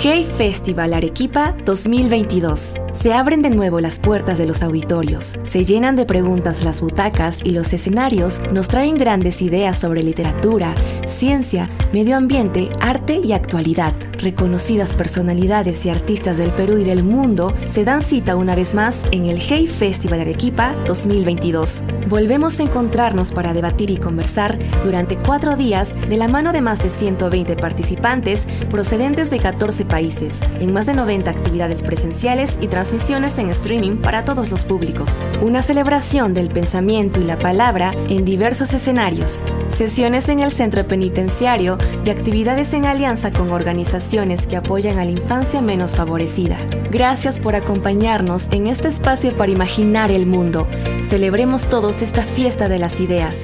Hey Festival Arequipa 2022. Se abren de nuevo las puertas de los auditorios, se llenan de preguntas las butacas y los escenarios nos traen grandes ideas sobre literatura, ciencia, medio ambiente, arte y actualidad. Reconocidas personalidades y artistas del Perú y del mundo se dan cita una vez más en el Hey Festival Arequipa 2022. Volvemos a encontrarnos para debatir y conversar durante 4 días de la mano de más de 120 participantes procedentes de 14 países, en más de 90 actividades presenciales y transmisiones en streaming para todos los públicos. Una celebración del pensamiento y la palabra en diversos escenarios, sesiones en el centro penitenciario y actividades en alianza con organizaciones que apoyan a la infancia menos favorecida. Gracias por acompañarnos en este espacio para imaginar el mundo. Celebremos todos esta fiesta de las ideas.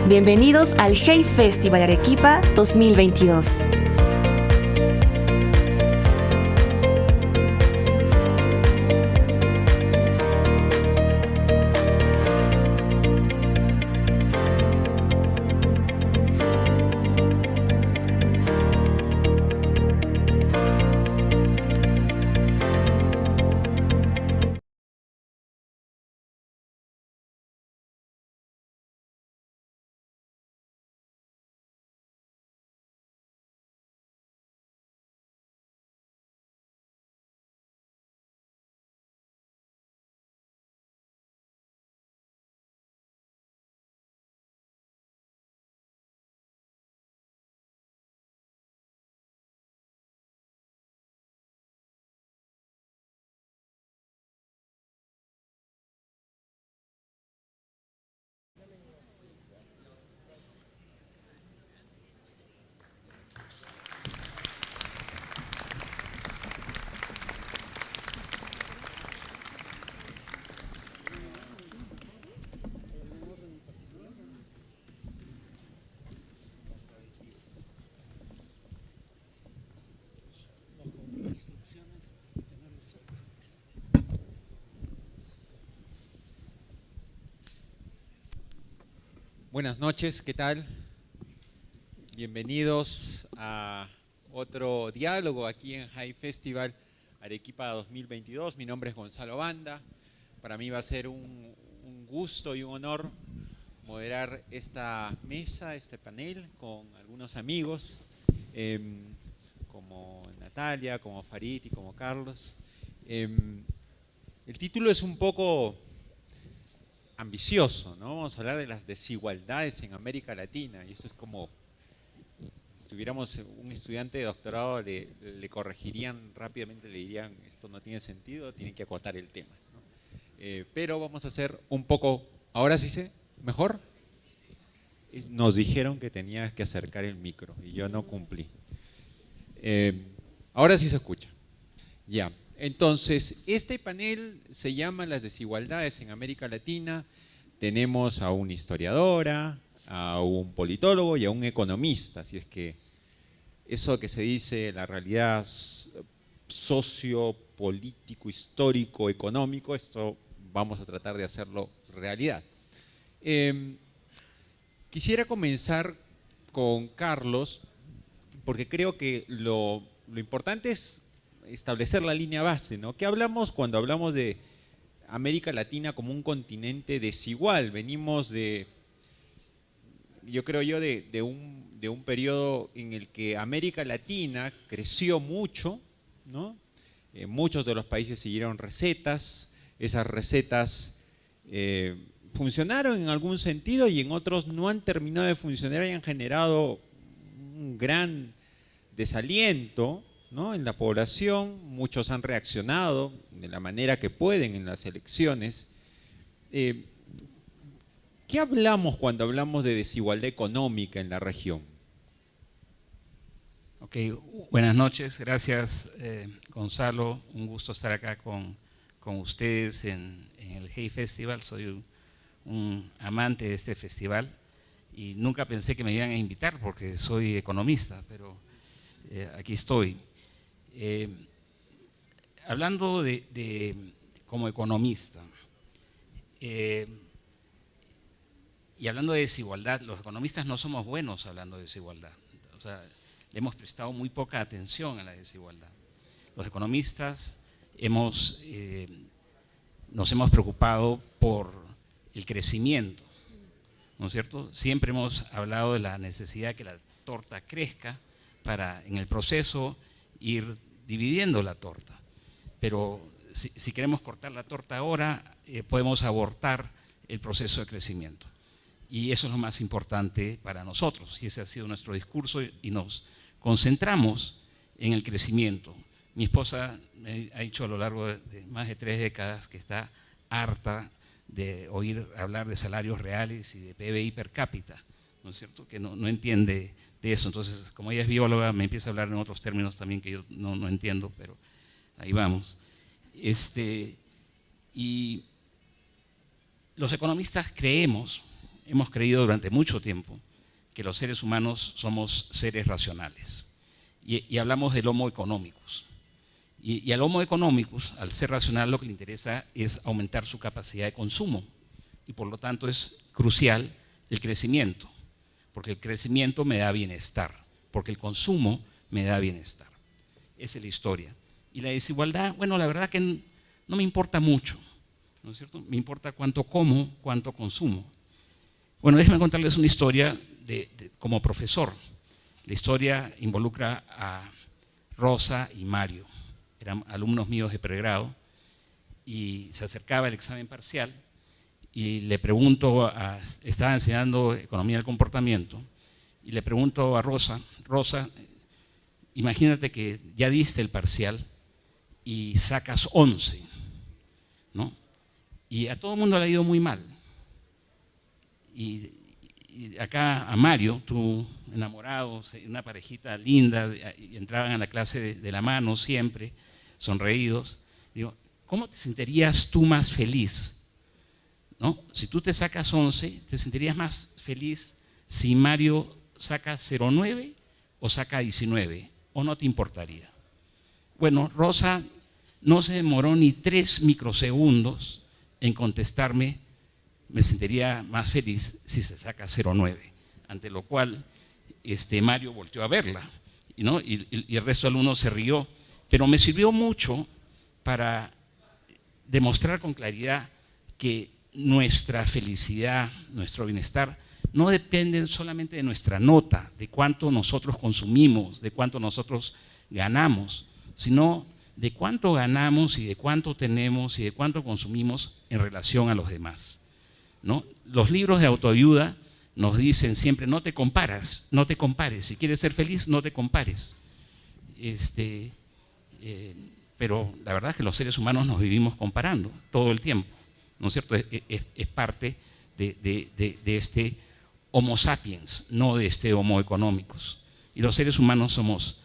Bienvenidos al Hey Festival Arequipa 2022. Buenas noches, ¿qué tal? Bienvenidos a otro diálogo aquí en Hey Festival Arequipa 2022. Mi nombre es Gonzalo Banda. Para mí va a ser un gusto y un honor moderar esta mesa, este panel con algunos amigos como Natalia, como Farid y como Carlos. El título es un poco ambicioso, ¿no? Vamos a hablar de las desigualdades en América Latina, y esto es como si tuviéramos un estudiante de doctorado, le corregirían rápidamente, le dirían esto no tiene sentido, tienen que acotar el tema, ¿no? Pero vamos a hacer un poco, ahora sí sé, mejor. Nos dijeron que tenía que acercar el micro y yo no cumplí. Ahora sí se escucha. Ya. Entonces, este panel se llama Las desigualdades en América Latina. Tenemos a una historiadora, a un politólogo y a un economista. Así es que eso que se dice, la realidad sociopolítico, histórico, económico, esto vamos a tratar de hacerlo realidad. Quisiera comenzar con Carlos, porque creo que lo importante es establecer la línea base, ¿no? ¿Qué hablamos cuando hablamos de América Latina como un continente desigual? Venimos de, yo creo yo, de un periodo en el que América Latina creció mucho, ¿no? Muchos de los países siguieron recetas, esas recetas funcionaron en algún sentido y en otros no han terminado de funcionar y han generado un gran desaliento, ¿no? En la población. Muchos han reaccionado de la manera que pueden en las elecciones. ¿Qué hablamos cuando hablamos de desigualdad económica en la región? Ok, buenas noches, gracias Gonzalo, un gusto estar acá con ustedes en el Hey Festival. Soy un amante de este festival y nunca pensé que me iban a invitar porque soy economista, pero aquí estoy. Hablando como economista y hablando de desigualdad, los economistas no somos buenos hablando de desigualdad, o sea, le hemos prestado muy poca atención a la desigualdad. Los economistas nos hemos preocupado por el crecimiento, ¿no es cierto? Siempre hemos hablado de la necesidad de que la torta crezca para en el proceso ir dividiendo la torta. Pero si queremos cortar la torta ahora, podemos abortar el proceso de crecimiento. Y eso es lo más importante para nosotros, y ese ha sido nuestro discurso, y nos concentramos en el crecimiento. Mi esposa me ha dicho a lo largo de más de 3 décadas que está harta de oír hablar de salarios reales y de PBI per cápita, ¿no es cierto? Que no entiende de eso. Entonces, como ella es bióloga, me empieza a hablar en otros términos también que yo no entiendo, pero ahí vamos. Y los economistas hemos creído durante mucho tiempo que los seres humanos somos seres racionales. Y hablamos del Homo economicus. Y al Homo economicus, al ser racional, lo que le interesa es aumentar su capacidad de consumo. Y por lo tanto es crucial el crecimiento, porque el crecimiento me da bienestar, porque el consumo me da bienestar. Esa es la historia. Y la desigualdad, bueno, la verdad que no me importa mucho, ¿no es cierto? Me importa cuánto como, cuánto consumo. Bueno, déjenme contarles una historia como profesor. La historia involucra a Rosa y Mario. Eran alumnos míos de pregrado y se acercaba el examen parcial y le pregunto, estaba enseñando economía del comportamiento, y le pregunto a Rosa, imagínate que ya diste el parcial y sacas 11, ¿no? Y a todo el mundo le ha ido muy mal. Y acá a Mario, tú enamorado, una parejita linda, y entraban a la clase de la mano siempre, sonreídos. Digo, ¿cómo te sentirías tú más feliz? ¿No? Si tú te sacas 11, ¿te sentirías más feliz si Mario saca 0,9 o saca 19? ¿O no te importaría? Bueno, Rosa no se demoró ni 3 microsegundos en contestarme, me sentiría más feliz si se saca 0,9, ante lo cual Mario volteó a verla, ¿no? y el resto de alumnos se rió, pero me sirvió mucho para demostrar con claridad que nuestra felicidad, nuestro bienestar, no dependen solamente de nuestra nota, de cuánto nosotros consumimos, de cuánto nosotros ganamos, sino de cuánto ganamos y de cuánto tenemos y de cuánto consumimos en relación a los demás, ¿no? Los libros de autoayuda nos dicen siempre, no te compares, si quieres ser feliz, no te compares. Pero la verdad es que los seres humanos nos vivimos comparando todo el tiempo, ¿no es cierto? Es parte de este Homo sapiens, no de este Homo economicus. Y los seres humanos somos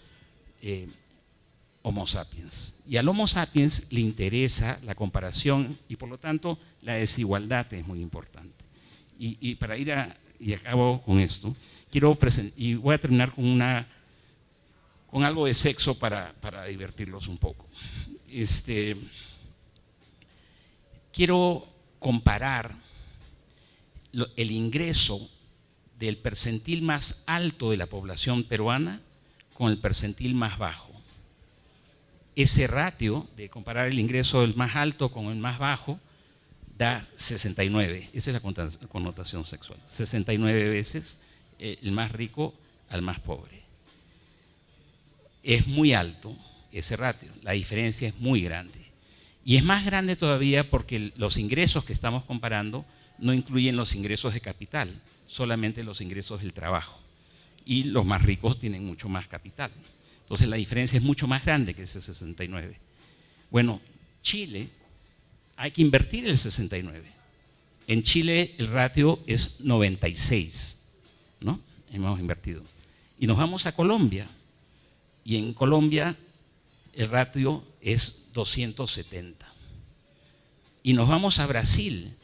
Homo sapiens. Y al Homo sapiens le interesa la comparación y por lo tanto la desigualdad es muy importante. Y para ir y acabo con esto, y voy a terminar con algo de sexo para divertirlos un poco. Quiero comparar el ingreso del percentil más alto de la población peruana con el percentil más bajo. Ese ratio de comparar el ingreso del más alto con el más bajo da 69, esa es la connotación sexual, 69 veces el más rico al más pobre. Es muy alto ese ratio, la diferencia es muy grande. Y es más grande todavía porque los ingresos que estamos comparando no incluyen los ingresos de capital, solamente los ingresos del trabajo. Y los más ricos tienen mucho más capital. Entonces la diferencia es mucho más grande que ese 69. Bueno, Chile, hay que invertir el 69. En Chile el ratio es 96, ¿no? Hemos invertido. Y nos vamos a Colombia. Y en Colombia el ratio es 270. Y nos vamos a Brasil.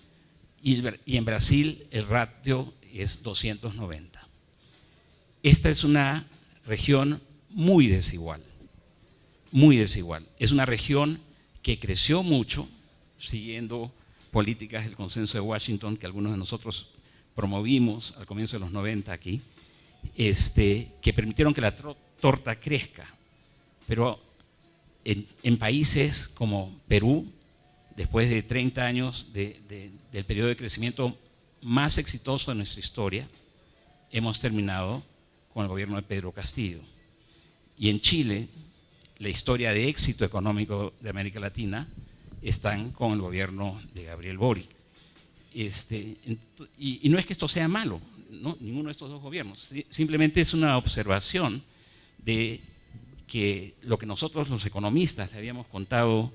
Y en Brasil el ratio es 290. Esta es una región muy desigual, muy desigual. Es una región que creció mucho siguiendo políticas del consenso de Washington que algunos de nosotros promovimos al comienzo de los 90 aquí, que permitieron que la torta crezca. Pero en países como Perú, después de 30 años del periodo de crecimiento más exitoso de nuestra historia, hemos terminado con el gobierno de Pedro Castillo. Y en Chile, la historia de éxito económico de América Latina están con el gobierno de Gabriel Boric. Y no es que esto sea malo, ¿no? Ninguno de estos dos gobiernos, simplemente es una observación de que lo que nosotros los economistas le habíamos contado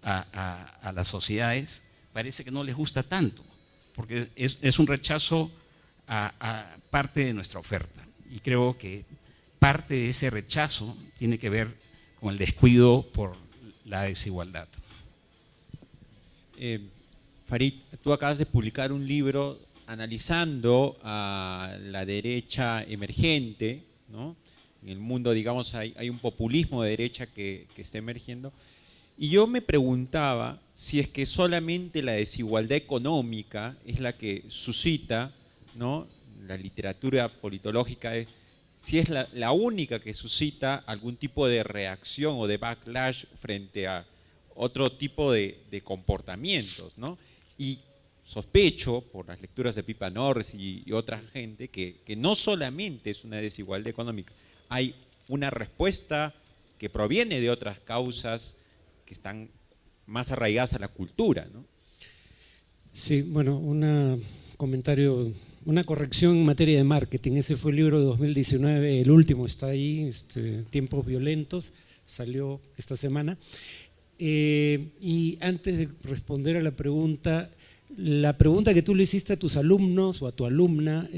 a las sociedades parece que no les gusta tanto, porque es un rechazo a parte de nuestra oferta. Y creo que parte de ese rechazo tiene que ver con el descuido por la desigualdad. Farid, tú acabas de publicar un libro analizando a la derecha emergente, ¿no? En el mundo, digamos, hay un populismo de derecha que está emergiendo. Y yo me preguntaba si es que solamente la desigualdad económica es la que suscita, ¿no? La literatura politológica, si es la única que suscita algún tipo de reacción o de backlash frente a otro tipo de comportamientos, ¿no? Y sospecho, por las lecturas de Pippa Norris y otra gente, que no solamente es una desigualdad económica, hay una respuesta que proviene de otras causas que están más arraigadas a la cultura, ¿no? Sí, bueno, un comentario, una corrección en materia de marketing. Ese fue el libro de 2019, el último está ahí, Tiempos Violentos, salió esta semana. Y antes de responder a la pregunta que tú le hiciste a tus alumnos o a tu alumna,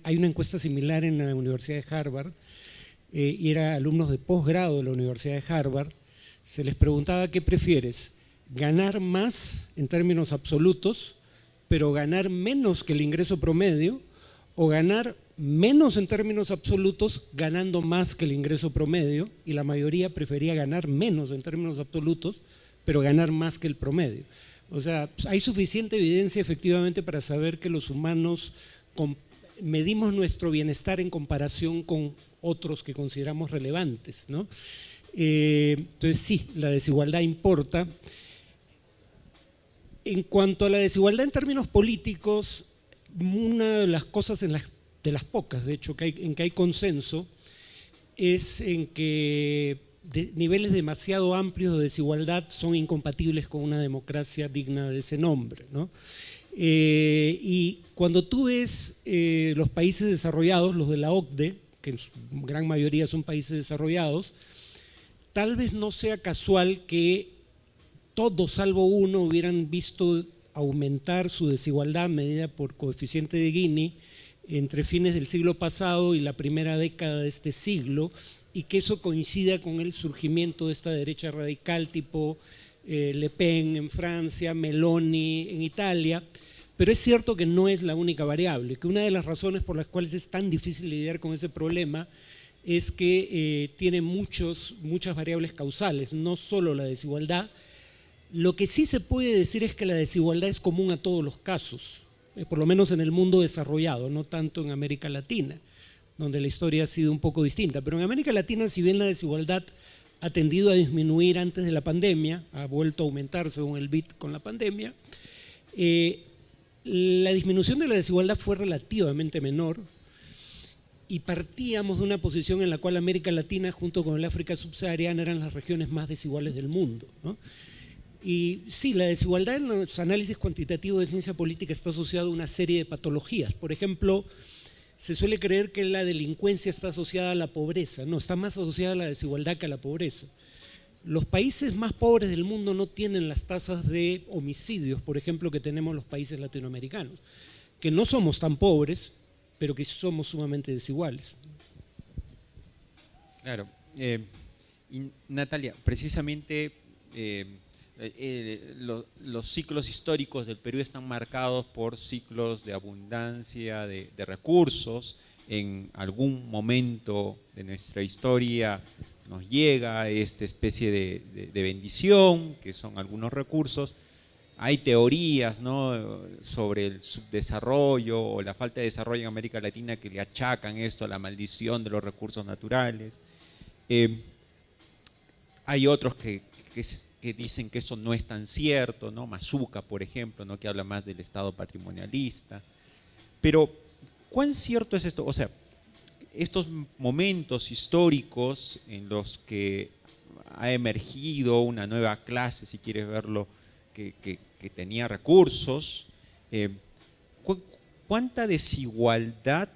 hay una encuesta similar en la Universidad de Harvard, y era alumnos de posgrado de la Universidad de Harvard. Se les preguntaba qué prefieres, ganar más en términos absolutos, pero ganar menos que el ingreso promedio, o ganar menos en términos absolutos, ganando más que el ingreso promedio, y la mayoría prefería ganar menos en términos absolutos, pero ganar más que el promedio. O sea, hay suficiente evidencia efectivamente para saber que los humanos medimos nuestro bienestar en comparación con otros que consideramos relevantes, ¿no? Entonces sí, la desigualdad importa. En cuanto a la desigualdad en términos políticos, una de las cosas de las pocas, de hecho, en que hay consenso, es en que niveles demasiado amplios de desigualdad son incompatibles con una democracia digna de ese nombre, ¿no? Y cuando tú ves los países desarrollados, los de la OCDE, que en su gran mayoría son países desarrollados, tal vez no sea casual que todos salvo uno hubieran visto aumentar su desigualdad medida por coeficiente de Gini entre fines del siglo pasado y la primera década de este siglo, y que eso coincida con el surgimiento de esta derecha radical tipo Le Pen en Francia, Meloni en Italia. Pero es cierto que no es la única variable, que una de las razones por las cuales es tan difícil lidiar con ese problema es que tiene muchas variables causales, no solo la desigualdad. Lo que sí se puede decir es que la desigualdad es común a todos los casos, por lo menos en el mundo desarrollado, no tanto en América Latina, donde la historia ha sido un poco distinta. Pero en América Latina, si bien la desigualdad ha tendido a disminuir antes de la pandemia, ha vuelto a aumentar según el BID con la pandemia, la disminución de la desigualdad fue relativamente menor, y partíamos de una posición en la cual América Latina junto con el África subsahariana eran las regiones más desiguales del mundo, ¿no? Y sí, la desigualdad en los análisis cuantitativos de ciencia política está asociada a una serie de patologías. Por ejemplo, se suele creer que la delincuencia está asociada a la pobreza. No, está más asociada a la desigualdad que a la pobreza. Los países más pobres del mundo no tienen las tasas de homicidios, por ejemplo, que tenemos los países latinoamericanos, que no somos tan pobres, pero que somos sumamente desiguales. Claro. Y Natalia, precisamente los ciclos históricos del Perú están marcados por ciclos de abundancia de recursos. En algún momento de nuestra historia nos llega esta especie de bendición, que son algunos recursos. Hay teorías, ¿no?, sobre el subdesarrollo o la falta de desarrollo en América Latina que le achacan esto a la maldición de los recursos naturales. Hay otros que dicen que eso no es tan cierto, ¿no? Mazzuca, por ejemplo, ¿no? Que habla más del Estado patrimonialista. Pero, ¿cuán cierto es esto? O sea, estos momentos históricos en los que ha emergido una nueva clase, si quieres verlo, que tenía recursos, ¿cuánta desigualdad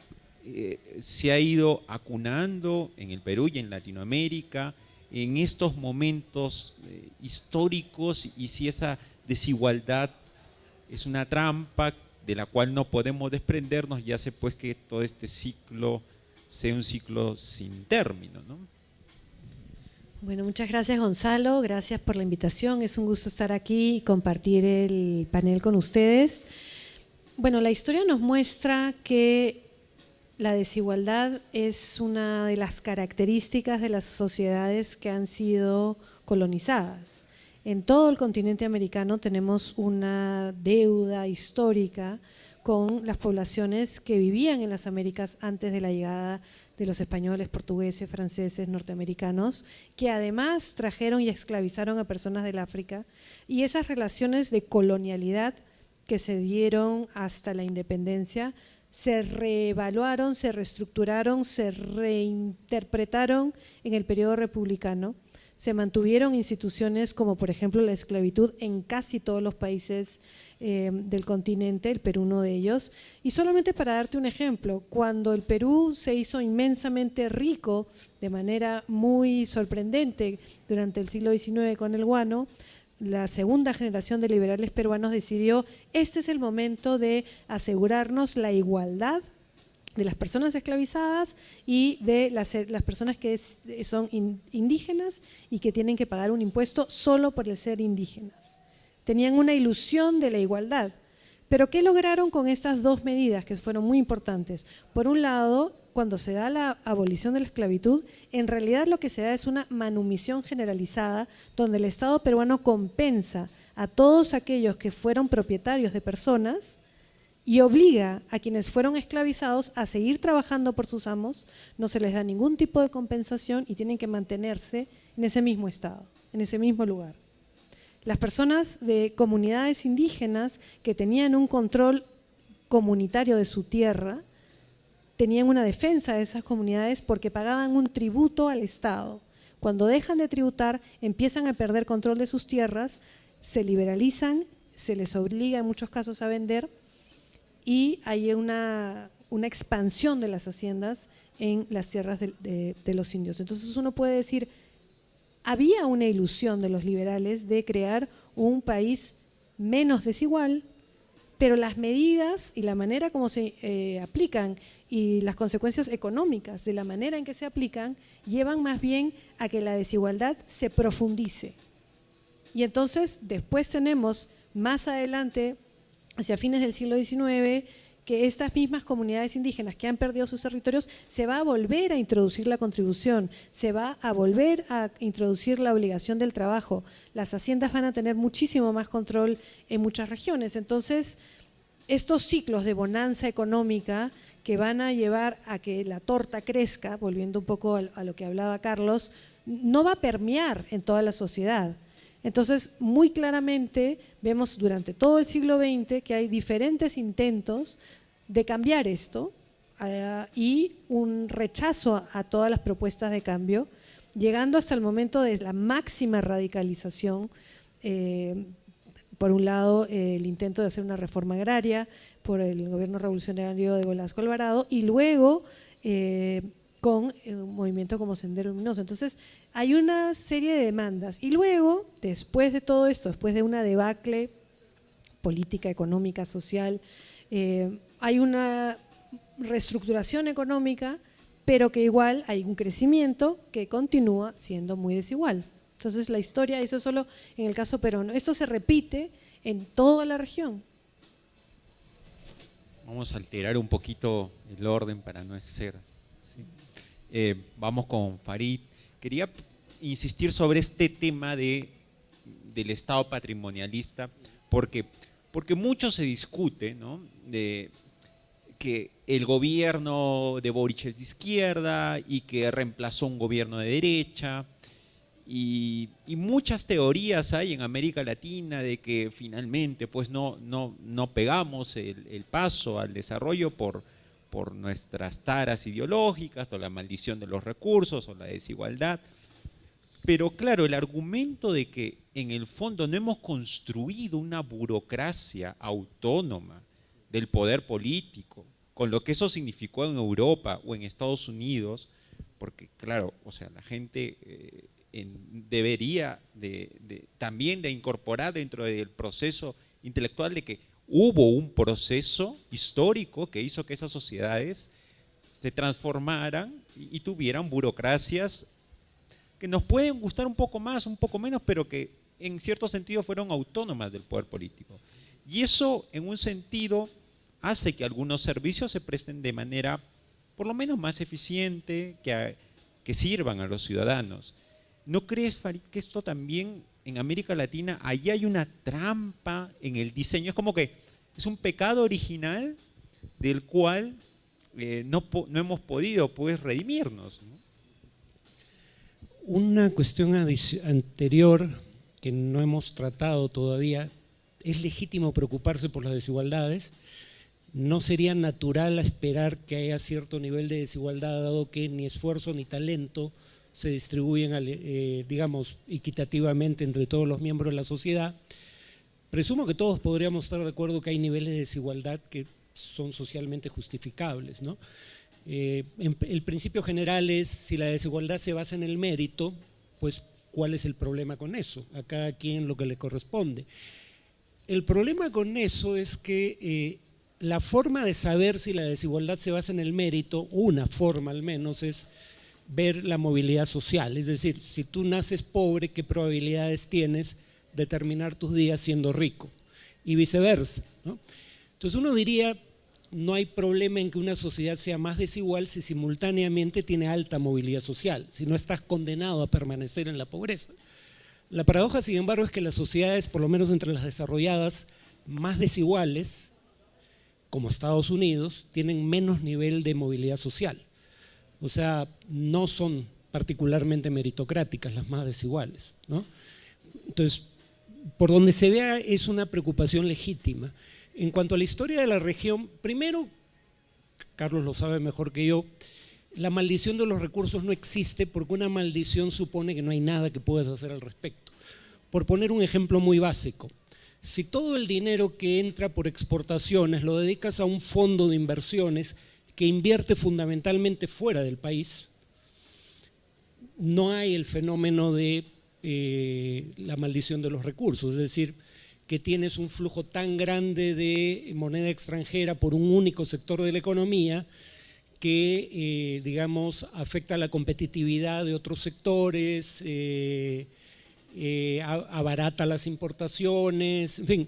se ha ido acunando en el Perú y en Latinoamérica en estos momentos históricos, y si esa desigualdad es una trampa de la cual no podemos desprendernos y hace pues que todo este ciclo sea un ciclo sin término, ¿no? Bueno, muchas gracias, Gonzalo, gracias por la invitación, es un gusto estar aquí y compartir el panel con ustedes. Bueno, la historia nos muestra que la desigualdad es una de las características de las sociedades que han sido colonizadas. En todo el continente americano tenemos una deuda histórica con las poblaciones que vivían en las Américas antes de la llegada de los españoles, portugueses, franceses, norteamericanos, que además trajeron y esclavizaron a personas del África, y esas relaciones de colonialidad que se dieron hasta la independencia se reevaluaron, se reestructuraron, se reinterpretaron en el periodo republicano. Se mantuvieron instituciones como por ejemplo la esclavitud en casi todos los países del continente, el Perú uno de ellos. Y solamente para darte un ejemplo, cuando el Perú se hizo inmensamente rico de manera muy sorprendente durante el siglo XIX con el guano, la segunda generación de liberales peruanos decidió: este es el momento de asegurarnos la igualdad de las personas esclavizadas y de las personas que son indígenas y que tienen que pagar un impuesto solo por el ser indígenas. Tenían una ilusión de la igualdad. Pero ¿qué lograron con estas dos medidas que fueron muy importantes? Por un lado, cuando se da la abolición de la esclavitud, en realidad lo que se da es una manumisión generalizada donde el Estado peruano compensa a todos aquellos que fueron propietarios de personas y obliga a quienes fueron esclavizados a seguir trabajando por sus amos, no se les da ningún tipo de compensación y tienen que mantenerse en ese mismo estado, en ese mismo lugar. Las personas de comunidades indígenas que tenían un control comunitario de su tierra tenían una defensa de esas comunidades porque pagaban un tributo al Estado. Cuando dejan de tributar, empiezan a perder control de sus tierras, se liberalizan, se les obliga en muchos casos a vender y hay una expansión de las haciendas en las tierras de los indios. Entonces uno puede decir, había una ilusión de los liberales de crear un país menos desigual, pero las medidas y la manera como se aplican y las consecuencias económicas de la manera en que se aplican llevan más bien a que la desigualdad se profundice. Y entonces después tenemos más adelante, hacia fines del siglo XIX, que estas mismas comunidades indígenas que han perdido sus territorios se va a volver a introducir la contribución, se va a volver a introducir la obligación del trabajo. Las haciendas van a tener muchísimo más control en muchas regiones. Entonces, estos ciclos de bonanza económica que van a llevar a que la torta crezca, volviendo un poco a lo que hablaba Carlos, no va a permear en toda la sociedad. Entonces, muy claramente vemos durante todo el siglo XX que hay diferentes intentos de cambiar esto y un rechazo a todas las propuestas de cambio, llegando hasta el momento de la máxima radicalización. Por un lado, el intento de hacer una reforma agraria por el gobierno revolucionario de Velasco Alvarado y luego con un movimiento como Sendero Luminoso. Entonces, hay una serie de demandas. Y luego, después de todo esto, después de una debacle política, económica, social, hay una reestructuración económica, pero que igual hay un crecimiento que continúa siendo muy desigual. Entonces, la historia, eso solo en el caso peruano. Esto se repite en toda la región. Vamos a alterar un poquito el orden para no ser... vamos con Farid. Quería insistir sobre este tema del Estado patrimonialista, porque mucho se discute, ¿no?, de que el gobierno de Boric es de izquierda y que reemplazó un gobierno de derecha, y muchas teorías hay en América Latina de que finalmente pues no pegamos el paso al desarrollo por nuestras taras ideológicas, o la maldición de los recursos, o la desigualdad. Pero claro, el argumento de que en el fondo no hemos construido una burocracia autónoma del poder político, con lo que eso significó en Europa o en Estados Unidos, porque claro, o sea, la gente debería también de incorporar dentro del proceso intelectual de que hubo un proceso histórico que hizo que esas sociedades se transformaran y tuvieran burocracias que nos pueden gustar un poco más, un poco menos, pero que en cierto sentido fueron autónomas del poder político. Y eso, en un sentido, hace que algunos servicios se presten de manera por lo menos más eficiente, que sirvan a los ciudadanos. ¿No crees, Farid, que esto también en América Latina, ahí hay una trampa en el diseño? Es como que es un pecado original del cual no hemos podido pues redimirnos, ¿no? Una cuestión anterior que no hemos tratado todavía: es legítimo preocuparse por las desigualdades. No sería natural esperar que haya cierto nivel de desigualdad, dado que ni esfuerzo ni talento se distribuyen, digamos, equitativamente entre todos los miembros de la sociedad. Presumo que todos podríamos estar de acuerdo que hay niveles de desigualdad que son socialmente justificables, ¿no? El principio general es: si la desigualdad se basa en el mérito, pues ¿cuál es el problema con eso? A cada quien lo que le corresponde. El problema con eso es que la forma de saber si la desigualdad se basa en el mérito, una forma al menos, es ver la movilidad social. Es decir, si tú naces pobre, ¿qué probabilidades tienes de terminar tus días siendo rico? Y viceversa, ¿no? Entonces uno diría: no hay problema en que una sociedad sea más desigual si simultáneamente tiene alta movilidad social, si no estás condenado a permanecer en la pobreza. La paradoja, sin embargo, es que las sociedades, por lo menos entre las desarrolladas, más desiguales, como Estados Unidos, tienen menos nivel de movilidad social. O sea, no son particularmente meritocráticas las más desiguales, ¿no? Entonces, por donde se vea, es una preocupación legítima. En cuanto a la historia de la región, primero, Carlos lo sabe mejor que yo, la maldición de los recursos no existe, porque una maldición supone que no hay nada que puedas hacer al respecto. Por poner un ejemplo muy básico: si todo el dinero que entra por exportaciones lo dedicas a un fondo de inversiones que invierte fundamentalmente fuera del país, no hay el fenómeno de la maldición de los recursos. Es decir, que tienes un flujo tan grande de moneda extranjera por un único sector de la economía que, digamos, afecta la competitividad de otros sectores, abarata las importaciones, en fin.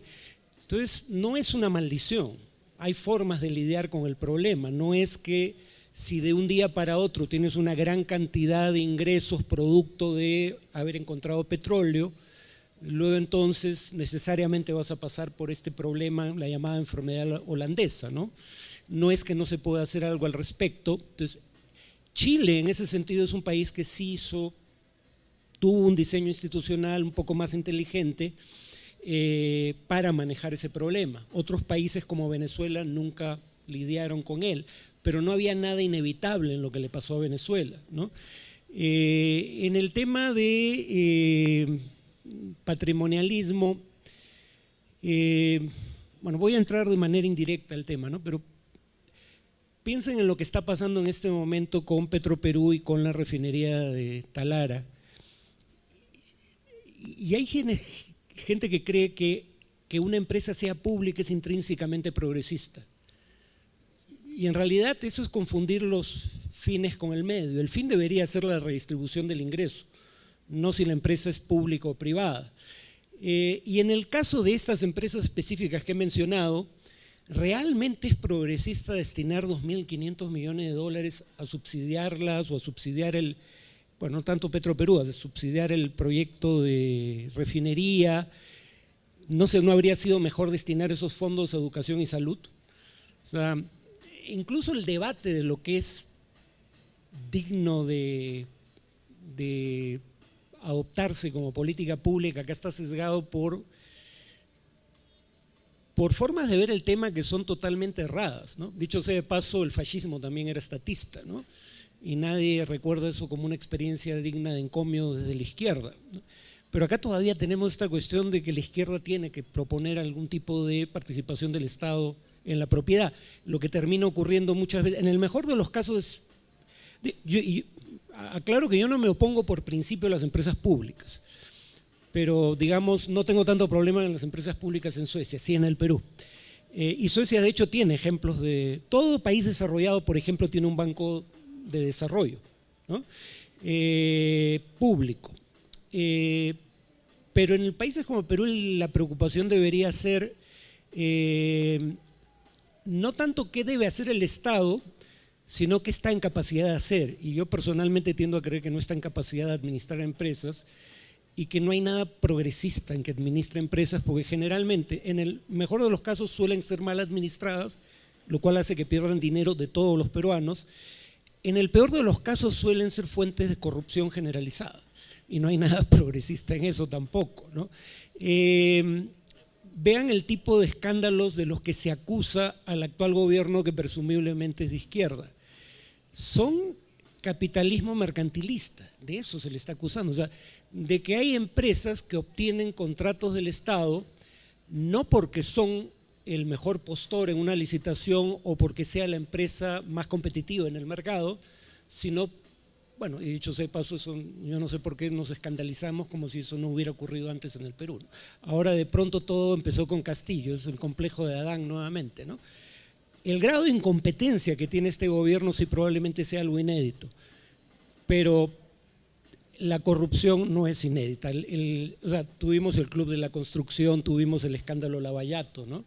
Entonces, no es una maldición. Hay formas de lidiar con el problema. No es que si de un día para otro tienes una gran cantidad de ingresos producto de haber encontrado petróleo, luego entonces necesariamente vas a pasar por este problema, la llamada enfermedad holandesa, ¿no? No es que no se pueda hacer algo al respecto. Entonces, Chile en ese sentido es un país que sí tuvo un diseño institucional un poco más inteligente para manejar ese problema. Otros países como Venezuela nunca lidiaron con él, pero no había nada inevitable en lo que le pasó a Venezuela, ¿no? En el tema de patrimonialismo, bueno, voy a entrar de manera indirecta al tema, ¿no? Pero piensen en lo que está pasando en este momento con Petroperú y con la refinería de Talara. Y hay gente que cree que una empresa sea pública es intrínsecamente progresista. Y en realidad eso es confundir los fines con el medio. El fin debería ser la redistribución del ingreso, no si la empresa es pública o privada. Y en el caso de estas empresas específicas que he mencionado, ¿realmente es progresista destinar 2.500 millones de dólares a subsidiarlas o a subsidiar bueno, no tanto Petroperú, a subsidiar el proyecto de refinería? ¿No habría sido mejor destinar esos fondos a educación y salud? O sea, incluso el debate de lo que es digno de adoptarse como política pública acá está sesgado por formas de ver el tema que son totalmente erradas, ¿no? Dicho sea de paso, el fascismo también era estatista, ¿no? Y nadie recuerda eso como una experiencia digna de encomio desde la izquierda, ¿no? Pero acá todavía tenemos esta cuestión de que la izquierda tiene que proponer algún tipo de participación del Estado en la propiedad, lo que termina ocurriendo muchas veces. En el mejor de los casos, aclaro que yo no me opongo por principio a las empresas públicas, pero digamos no tengo tanto problema en las empresas públicas en Suecia, sí en el Perú. Y Suecia de hecho tiene ejemplos de, todo país desarrollado por ejemplo tiene un banco de desarrollo, ¿no? Público. Pero en países como Perú la preocupación debería ser no tanto qué debe hacer el Estado, sino qué está en capacidad de hacer. Y yo personalmente tiendo a creer que no está en capacidad de administrar empresas y que no hay nada progresista en que administre empresas, porque generalmente, en el mejor de los casos, suelen ser mal administradas, lo cual hace que pierdan dinero de todos los peruanos. En el peor de los casos suelen ser fuentes de corrupción generalizada y no hay nada progresista en eso tampoco, ¿no? Vean el tipo de escándalos de los que se acusa al actual gobierno que presumiblemente es de izquierda. Son capitalismo mercantilista, de eso se le está acusando, o sea, de que hay empresas que obtienen contratos del Estado no porque son el mejor postor en una licitación o porque sea la empresa más competitiva en el mercado, sino, bueno, y dicho sea de paso, eso, yo no sé por qué nos escandalizamos como si eso no hubiera ocurrido antes en el Perú, ¿no? Ahora de pronto todo empezó con Castillo, es el complejo de Adán nuevamente, ¿no? El grado de incompetencia que tiene este gobierno sí probablemente sea algo inédito, pero la corrupción no es inédita. O sea, tuvimos el Club de la Construcción, tuvimos el escándalo Lavallato, ¿no?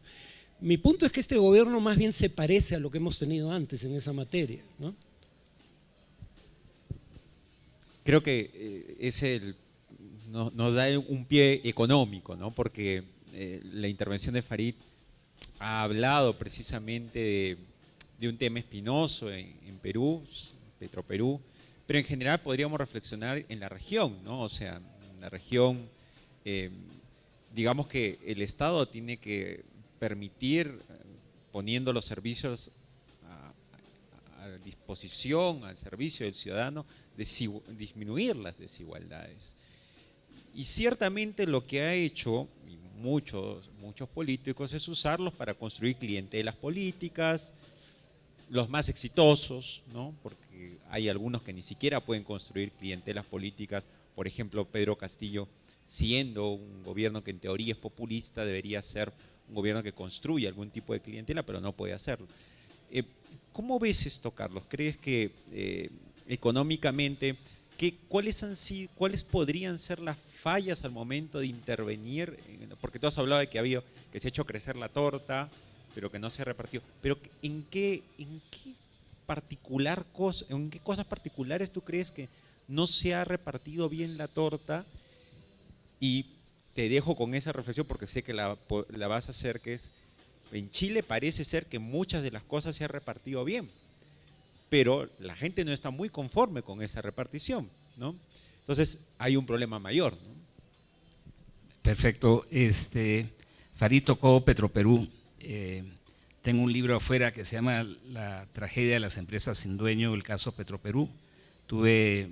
Mi punto es que este gobierno más bien se parece a lo que hemos tenido antes en esa materia, ¿no? Creo que nos da un pie económico, ¿no? Porque la intervención de Farid ha hablado precisamente de un tema espinoso en Perú, Petroperú, pero en general podríamos reflexionar en la región, ¿no? O sea, en la región, digamos que el Estado tiene que permitir, poniendo los servicios a disposición, al servicio del ciudadano, disminuir las desigualdades. Y ciertamente lo que ha hecho muchos políticos es usarlos para construir clientelas políticas, los más exitosos, ¿no? Porque hay algunos que ni siquiera pueden construir clientelas políticas. Por ejemplo, Pedro Castillo, siendo un gobierno que en teoría es populista, debería ser un gobierno que construye algún tipo de clientela, pero no puede hacerlo. ¿Cómo ves esto, Carlos? ¿Crees que económicamente, cuáles podrían ser las fallas al momento de intervenir? Porque tú has hablado de que se ha hecho crecer la torta, pero que no se ha repartido. Pero ¿en qué cosas particulares tú crees que no se ha repartido bien la torta? Y te dejo con esa reflexión porque sé que la vas a hacer, que es, en Chile parece ser que muchas de las cosas se han repartido bien, pero la gente no está muy conforme con esa repartición, ¿no? Entonces hay un problema mayor, ¿no? Perfecto. Farid tocó Petroperú. Tengo un libro afuera que se llama La tragedia de las empresas sin dueño, el caso Petroperú. Tuve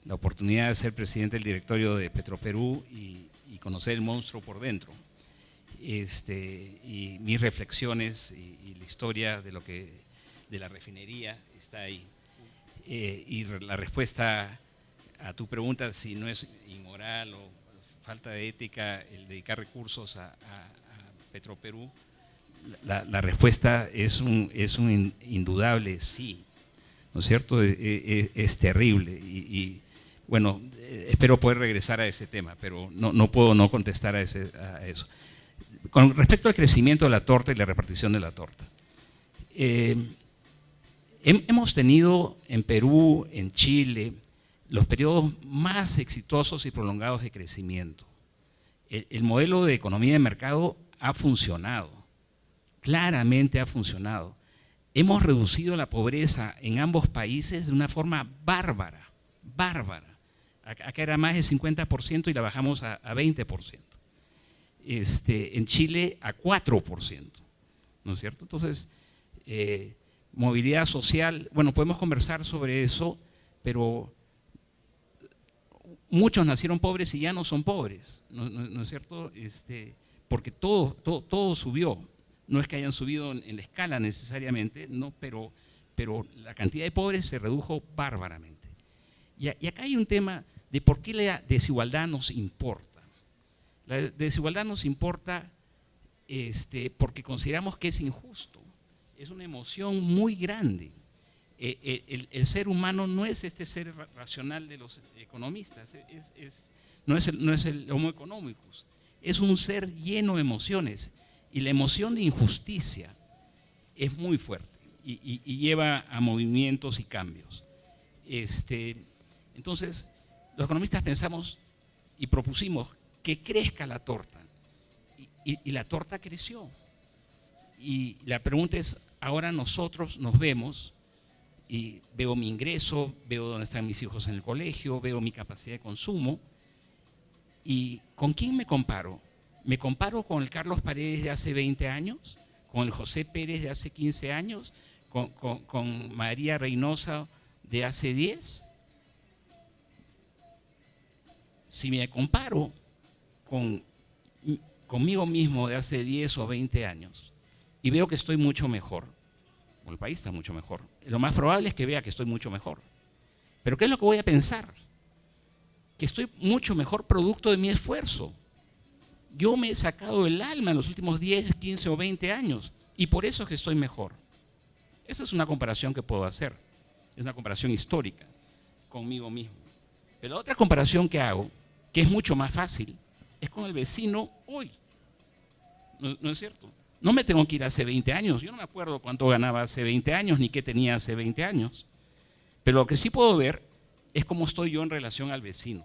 la oportunidad de ser presidente del directorio de Petroperú y conocer el monstruo por dentro. Y mis reflexiones y la historia de la refinería está ahí. Y la respuesta a tu pregunta, si no es inmoral o falta de ética el dedicar recursos a Petroperú, la respuesta es un indudable sí, ¿no es cierto? Es terrible y bueno, espero poder regresar a ese tema, pero no puedo no contestar a eso. Con respecto al crecimiento de la torta y la repartición de la torta, hemos tenido en Perú, en Chile, los periodos más exitosos y prolongados de crecimiento. El modelo de economía de mercado ha funcionado, claramente ha funcionado. Hemos reducido la pobreza en ambos países de una forma bárbara. Acá era más del 50% y la bajamos a 20%. En Chile a 4%, ¿no es cierto? Entonces, movilidad social, bueno, podemos conversar sobre eso, pero muchos nacieron pobres y ya no son pobres, ¿no es cierto? Porque todo subió. No es que hayan subido en la escala necesariamente, no, pero la cantidad de pobres se redujo bárbaramente. Y acá hay un tema de por qué la desigualdad nos importa. La desigualdad nos importa porque consideramos que es injusto. Es una emoción muy grande. El ser humano no es este ser racional de los economistas, no es el homo economicus, es un ser lleno de emociones. Y la emoción de injusticia es muy fuerte y lleva a movimientos y cambios. Entonces, los economistas pensamos y propusimos que crezca la torta. Y la torta creció. Y la pregunta es, ahora nosotros nos vemos y veo mi ingreso, veo dónde están mis hijos en el colegio, veo mi capacidad de consumo. ¿Y con quién me comparo? ¿Me comparo con el Carlos Paredes de hace 20 años? ¿Con el José Pérez de hace 15 años? ¿Con María Reynosa de hace 10? Si me comparo conmigo mismo de hace 10 o 20 años y veo que estoy mucho mejor, o el país está mucho mejor, lo más probable es que vea que estoy mucho mejor. ¿Pero qué es lo que voy a pensar? Que estoy mucho mejor producto de mi esfuerzo. Yo me he sacado el alma en los últimos 10, 15 o 20 años y por eso es que estoy mejor. Esa es una comparación que puedo hacer. Es una comparación histórica conmigo mismo. Pero la otra comparación que hago, que es mucho más fácil, es con el vecino hoy. ¿No es cierto? No me tengo que ir hace 20 años. Yo no me acuerdo cuánto ganaba hace 20 años ni qué tenía hace 20 años. Pero lo que sí puedo ver es cómo estoy yo en relación al vecino,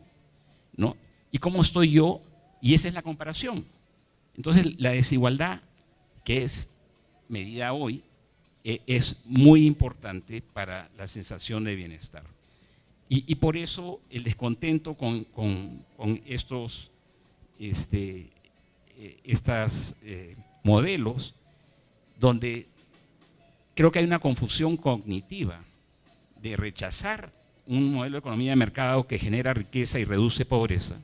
¿no? Y cómo estoy yo. Y esa es la comparación. Entonces, la desigualdad, que es medida hoy, es muy importante para la sensación de bienestar. Y por eso el descontento con estos modelos, donde creo que hay una confusión cognitiva de rechazar un modelo de economía de mercado que genera riqueza y reduce pobreza,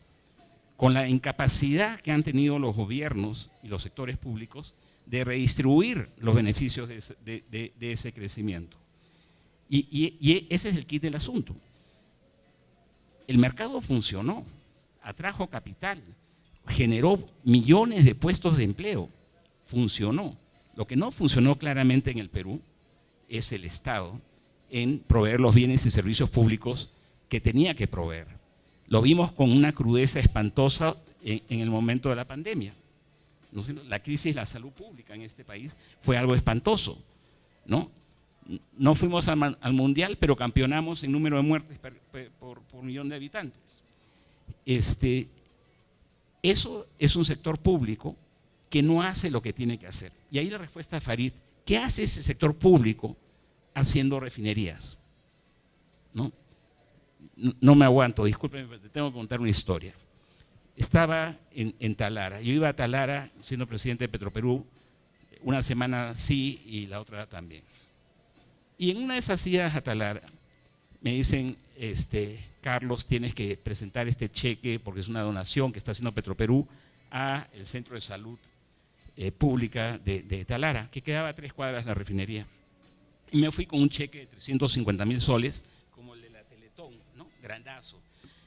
con la incapacidad que han tenido los gobiernos y los sectores públicos de redistribuir los beneficios de ese crecimiento. Y ese es el kit del asunto. El mercado funcionó, atrajo capital, generó millones de puestos de empleo, funcionó. Lo que no funcionó claramente en el Perú es el Estado en proveer los bienes y servicios públicos que tenía que proveer. Lo vimos con una crudeza espantosa en el momento de la pandemia. La crisis de la salud pública en este país fue algo espantoso, ¿no? No fuimos al mundial, pero campeonamos en número de muertes por millón de habitantes. Eso es un sector público que no hace lo que tiene que hacer. Y ahí la respuesta a Farid, ¿qué hace ese sector público haciendo refinerías? No me aguanto, discúlpenme, te tengo que contar una historia. Estaba en Talara, yo iba a Talara siendo presidente de Petroperú, una semana sí y la otra también. Y en una de esas idas a Talara me dicen, Carlos, tienes que presentar este cheque porque es una donación que está haciendo Petroperú a el Centro de Salud Pública de Talara, que quedaba a 3 cuadras de la refinería. Y me fui con un cheque de 350.000 soles, como el de la Teletón, ¿no? Grandazo.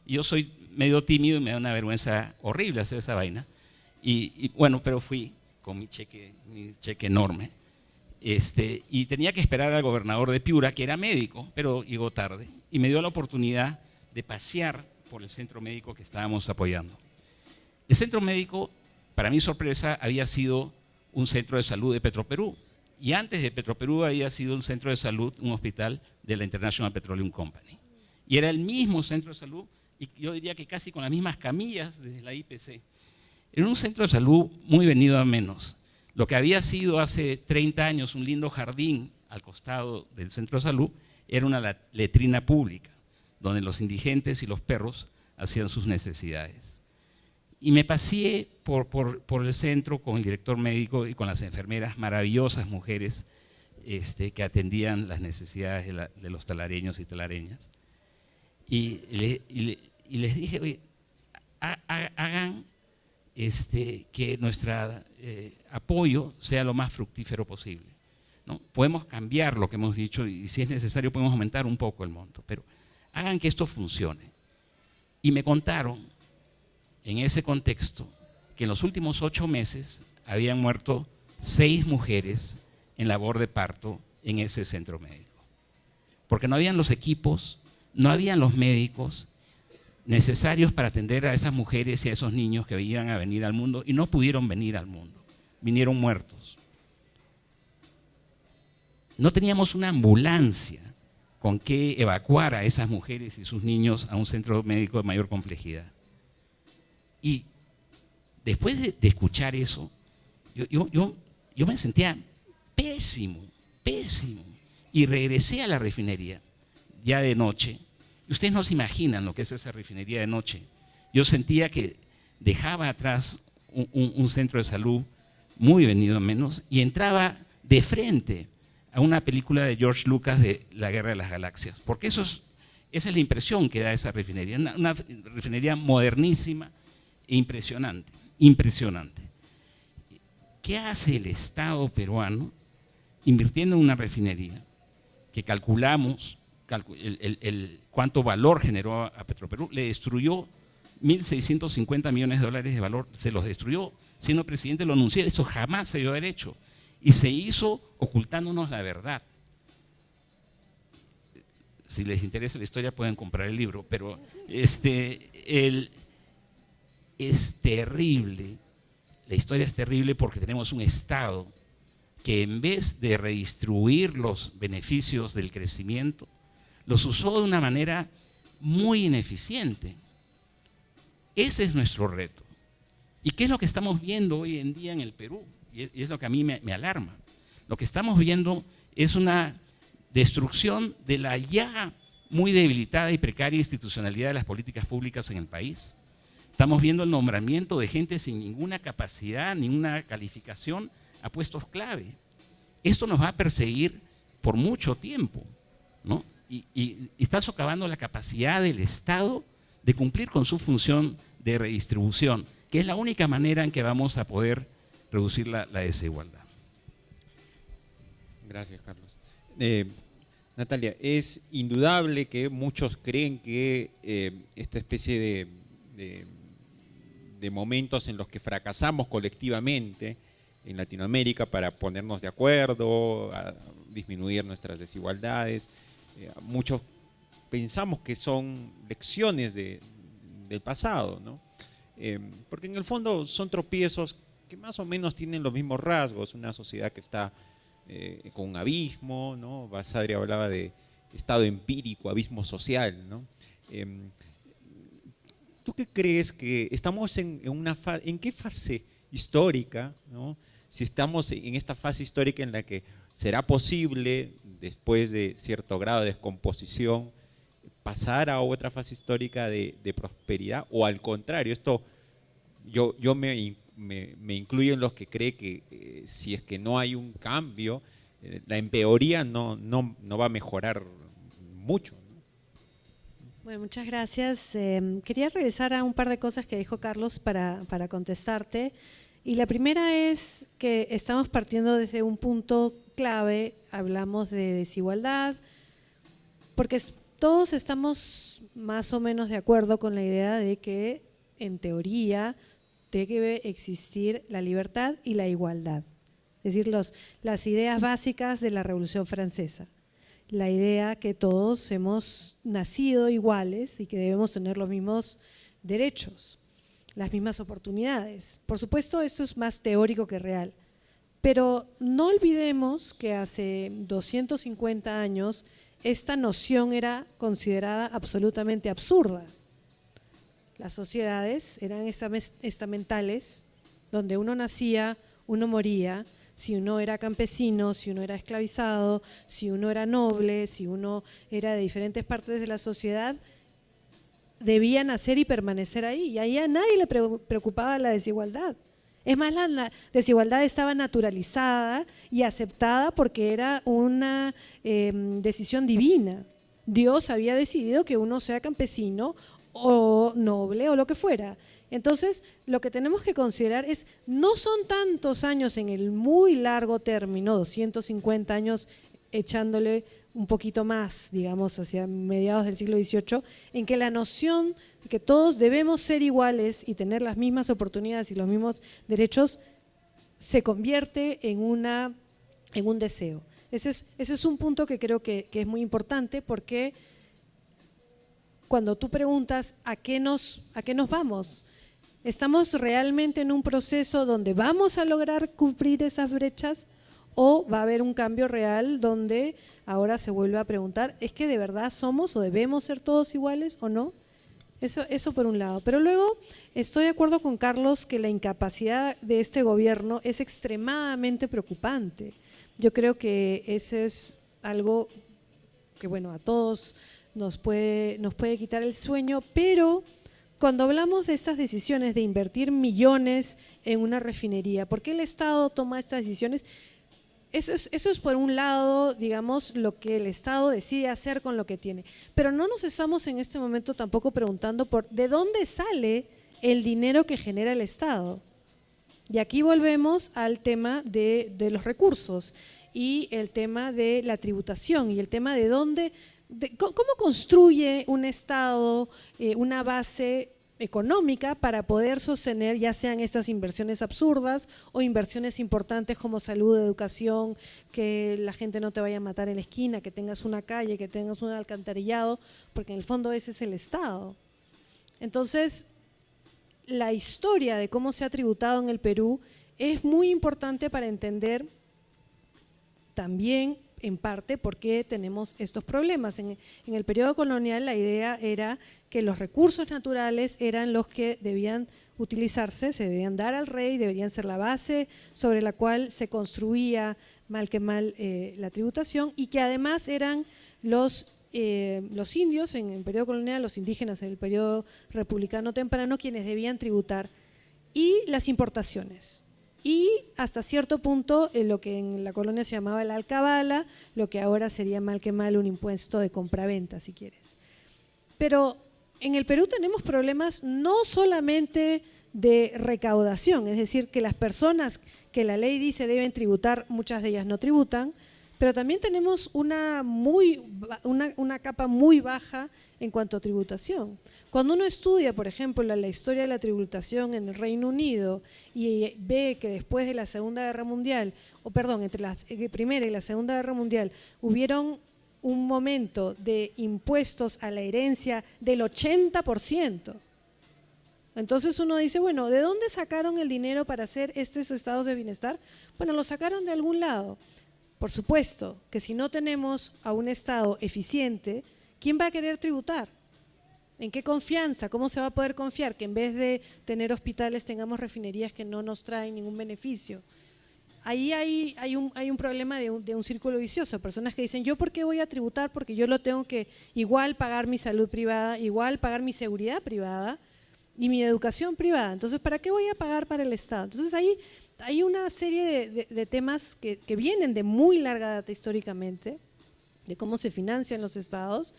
Y yo soy medio tímido y me da una vergüenza horrible hacer esa vaina. Y bueno, pero fui con mi cheque enorme. Y tenía que esperar al gobernador de Piura, que era médico, pero llegó tarde. Y me dio la oportunidad de pasear por el centro médico que estábamos apoyando. El centro médico, para mi sorpresa, había sido un centro de salud de Petroperú. Y antes de Petroperú había sido un centro de salud, un hospital de la International Petroleum Company. Y era el mismo centro de salud, y yo diría que casi con las mismas camillas desde la IPC. Era un centro de salud muy venido a menos. Lo que había sido hace 30 años un lindo jardín al costado del centro de salud era una letrina pública, donde los indigentes y los perros hacían sus necesidades. Y me paseé por el centro con el director médico y con las enfermeras, maravillosas mujeres que atendían las necesidades de los talareños y talareñas. Y les dije, oye, hagan que nuestro apoyo sea lo más fructífero posible, ¿no? Podemos cambiar lo que hemos dicho y si es necesario podemos aumentar un poco el monto, pero hagan que esto funcione. Y me contaron en ese contexto que en los últimos 8 meses habían muerto 6 mujeres en labor de parto en ese centro médico, porque no habían los equipos, no habían los médicos necesarios para atender a esas mujeres y a esos niños que iban a venir al mundo y no pudieron venir al mundo, vinieron muertos. No teníamos una ambulancia con que evacuar a esas mujeres y sus niños a un centro médico de mayor complejidad. Y después de escuchar eso, yo me sentía pésimo, pésimo. Y regresé a la refinería ya de noche. Y ustedes no se imaginan lo que es esa refinería de noche. Yo sentía que dejaba atrás un centro de salud muy venido a menos y entraba de frente a una película de George Lucas de La Guerra de las Galaxias. Porque esa es la impresión que da esa refinería. Una refinería modernísima e impresionante, impresionante. ¿Qué hace el Estado peruano invirtiendo en una refinería que calculamos cuánto valor generó a Petroperú? Le destruyó 1.650 millones de dólares de valor, se los destruyó. Siendo presidente lo anunció, eso jamás se debió haber hecho. Y se hizo ocultándonos la verdad. Si les interesa la historia pueden comprar el libro, pero es terrible, la historia es terrible porque tenemos un Estado que en vez de redistribuir los beneficios del crecimiento, los usó de una manera muy ineficiente. Ese es nuestro reto. ¿Y qué es lo que estamos viendo hoy en día en el Perú? Y es lo que a mí me alarma. Lo que estamos viendo es una destrucción de la ya muy debilitada y precaria institucionalidad de las políticas públicas en el país. Estamos viendo el nombramiento de gente sin ninguna capacidad, ninguna calificación a puestos clave. Esto nos va a perseguir por mucho tiempo, ¿no? Y está socavando la capacidad del Estado de cumplir con su función de redistribución, que es la única manera en que vamos a poder reducir la desigualdad. Gracias, Carlos. Natalia, es indudable que muchos creen que esta especie de momentos en los que fracasamos colectivamente en Latinoamérica para ponernos de acuerdo, a disminuir nuestras desigualdades, muchos pensamos que son lecciones del pasado, ¿no? Porque en el fondo son tropiezos que más o menos tienen los mismos rasgos, una sociedad que está con un abismo, ¿no? Basadre hablaba de estado empírico, abismo social, ¿no? ¿Tú qué crees que estamos en qué fase histórica, ¿no? Si estamos en esta fase histórica en la que será posible, después de cierto grado de descomposición, pasar a otra fase histórica de prosperidad, o al contrario, esto yo me incluyo en los que cree que si es que no hay un cambio, la empeoría no va a mejorar mucho, ¿no? Bueno, muchas gracias. Quería regresar a un par de cosas que dijo Carlos para contestarte. Y la primera es que estamos partiendo desde un punto clave, hablamos de desigualdad, porque todos estamos más o menos de acuerdo con la idea de que, en teoría, debe existir la libertad y la igualdad. Es decir, las ideas básicas de la Revolución Francesa. La idea que todos hemos nacido iguales y que debemos tener los mismos derechos, las mismas oportunidades. Por supuesto, esto es más teórico que real, pero no olvidemos que hace 250 años esta noción era considerada absolutamente absurda. Las sociedades eran estamentales, donde uno nacía, uno moría, si uno era campesino, si uno era esclavizado, si uno era noble, si uno era de diferentes partes de la sociedad, debía nacer y permanecer ahí. Y ahí a nadie le preocupaba la desigualdad. Es más, la desigualdad estaba naturalizada y aceptada porque era una decisión divina. Dios había decidido que uno sea campesino o noble o lo que fuera. Entonces, lo que tenemos que considerar es, no son tantos años en el muy largo término, 250 años echándole un poquito más, digamos, hacia mediados del siglo XVIII, en que la noción de que todos debemos ser iguales y tener las mismas oportunidades y los mismos derechos se convierte en un deseo. Ese es un punto que creo que es muy importante, porque cuando tú preguntas ¿a qué nos vamos? ¿Estamos realmente en un proceso donde vamos a lograr cubrir esas brechas? ¿O va a haber un cambio real donde ahora se vuelve a preguntar, ¿es que de verdad somos o debemos ser todos iguales o no? Eso por un lado. Pero luego estoy de acuerdo con Carlos que la incapacidad de este gobierno es extremadamente preocupante. Yo creo que ese es algo que, bueno, a todos nos puede quitar el sueño, pero cuando hablamos de estas decisiones de invertir millones en una refinería, ¿por qué el Estado toma estas decisiones? Eso es por un lado, digamos, lo que el Estado decide hacer con lo que tiene. Pero no nos estamos en este momento tampoco preguntando por de dónde sale el dinero que genera el Estado. Y aquí volvemos al tema de los recursos y el tema de la tributación y el tema de cómo construye un Estado una base económica para poder sostener ya sean estas inversiones absurdas o inversiones importantes como salud, educación, que la gente no te vaya a matar en la esquina, que tengas una calle, que tengas un alcantarillado, porque en el fondo ese es el Estado. Entonces, la historia de cómo se ha tributado en el Perú es muy importante para entender también en parte por qué tenemos estos problemas. En el periodo colonial la idea era que los recursos naturales eran los que debían utilizarse, se debían dar al rey, deberían ser la base sobre la cual se construía mal que mal la tributación, y que además eran los indios en el periodo colonial, los indígenas en el periodo republicano temprano, quienes debían tributar, y las importaciones. Y hasta cierto punto lo que en la colonia se llamaba la alcabala, lo que ahora sería mal que mal un impuesto de compraventa, si quieres. Pero en el Perú tenemos problemas no solamente de recaudación, es decir, que las personas que la ley dice deben tributar, muchas de ellas no tributan, pero también tenemos una capa muy baja en cuanto a tributación. Cuando uno estudia, por ejemplo, la historia de la tributación en el Reino Unido y ve que después de la Segunda Guerra Mundial, entre la Primera y la Segunda Guerra Mundial, hubieron un momento de impuestos a la herencia del 80%. Entonces uno dice, bueno, ¿de dónde sacaron el dinero para hacer estos estados de bienestar? Bueno, lo sacaron de algún lado. Por supuesto que si no tenemos a un Estado eficiente, ¿quién va a querer tributar? ¿En qué confianza? ¿Cómo se va a poder confiar que en vez de tener hospitales tengamos refinerías que no nos traen ningún beneficio? Ahí hay un problema de un círculo vicioso. Personas que dicen, ¿yo por qué voy a tributar? Porque yo lo tengo que igual pagar mi salud privada, igual pagar mi seguridad privada y mi educación privada. Entonces, ¿para qué voy a pagar para el Estado? Entonces, ahí hay una serie de temas que vienen de muy larga data históricamente, de cómo se financian los estados,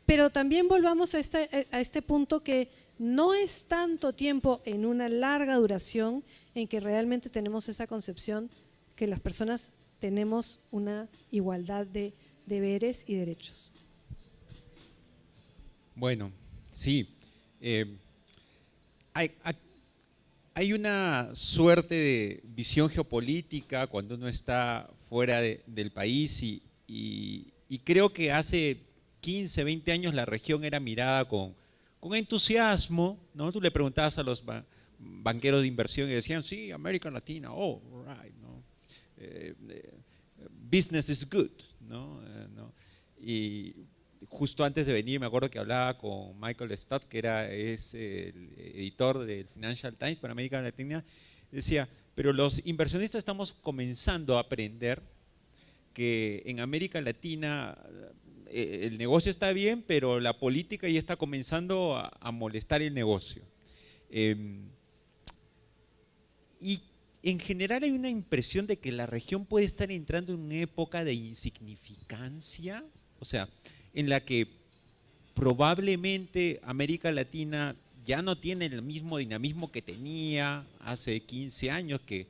pero también volvamos a este punto que no es tanto tiempo en una larga duración en que realmente tenemos esa concepción que las personas tenemos una igualdad de deberes y derechos. Bueno, sí. Hay una suerte de visión geopolítica cuando uno está fuera del país y creo que hace 15, 20 años la región era mirada con entusiasmo, ¿no? Tú le preguntabas a los banqueros de inversión y decían, sí, América Latina, oh, right, ¿no? Business is good, ¿no? Y justo antes de venir me acuerdo que hablaba con Michael Stott, que es el editor del Financial Times para América Latina, decía, pero los inversionistas estamos comenzando a aprender que en América Latina el negocio está bien, pero la política ya está comenzando a molestar el negocio. Y en general hay una impresión de que la región puede estar entrando en una época de insignificancia, o sea, en la que probablemente América Latina ya no tiene el mismo dinamismo que tenía hace 15 años, que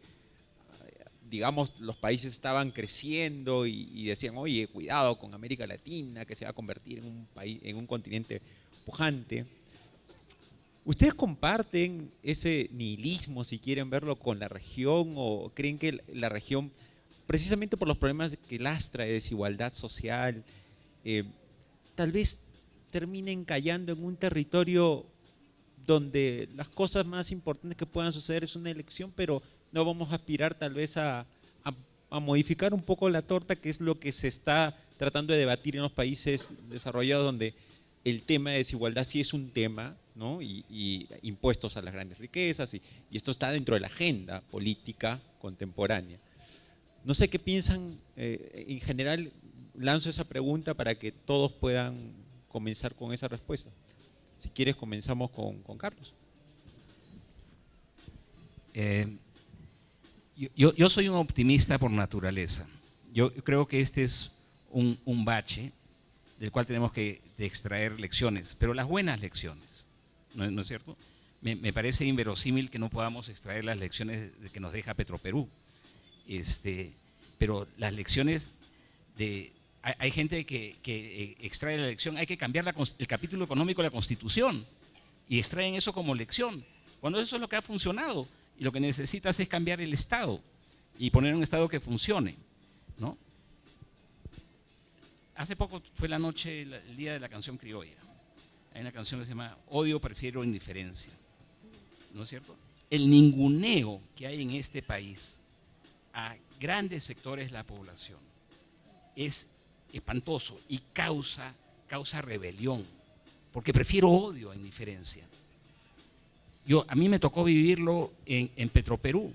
digamos los países estaban creciendo y decían, oye, cuidado con América Latina, que se va a convertir en un país, en un continente pujante. ¿Ustedes comparten ese nihilismo, si quieren verlo, con la región, o creen que la región, precisamente por los problemas que lastra de desigualdad social, tal vez terminen cayendo en un territorio donde las cosas más importantes que puedan suceder es una elección, pero no vamos a aspirar tal vez a modificar un poco la torta, que es lo que se está tratando de debatir en los países desarrollados, donde el tema de desigualdad sí es un tema, ¿no? Y impuestos a las grandes riquezas, y esto está dentro de la agenda política contemporánea. No sé qué piensan, en general lanzo esa pregunta para que todos puedan comenzar con esa respuesta. Si quieres comenzamos con Carlos. Yo soy un optimista por naturaleza. Yo creo que este es un bache del cual tenemos que extraer lecciones, pero las buenas lecciones, ¿no es cierto? Me parece inverosímil que no podamos extraer las lecciones que nos deja Petroperú. Pero las lecciones de... Hay gente que extrae la lección, hay que cambiar el capítulo económico de la Constitución y extraen eso como lección, cuando eso es lo que ha funcionado y lo que necesitas es cambiar el Estado y poner un Estado que funcione, ¿no? Hace poco fue la noche, el día de la canción criolla. Hay una canción que se llama Odio, prefiero indiferencia, ¿no es cierto? El ninguneo que hay en este país a grandes sectores de la población es espantoso y causa rebelión, porque prefiero odio a indiferencia. A mí me tocó vivirlo en Petroperú.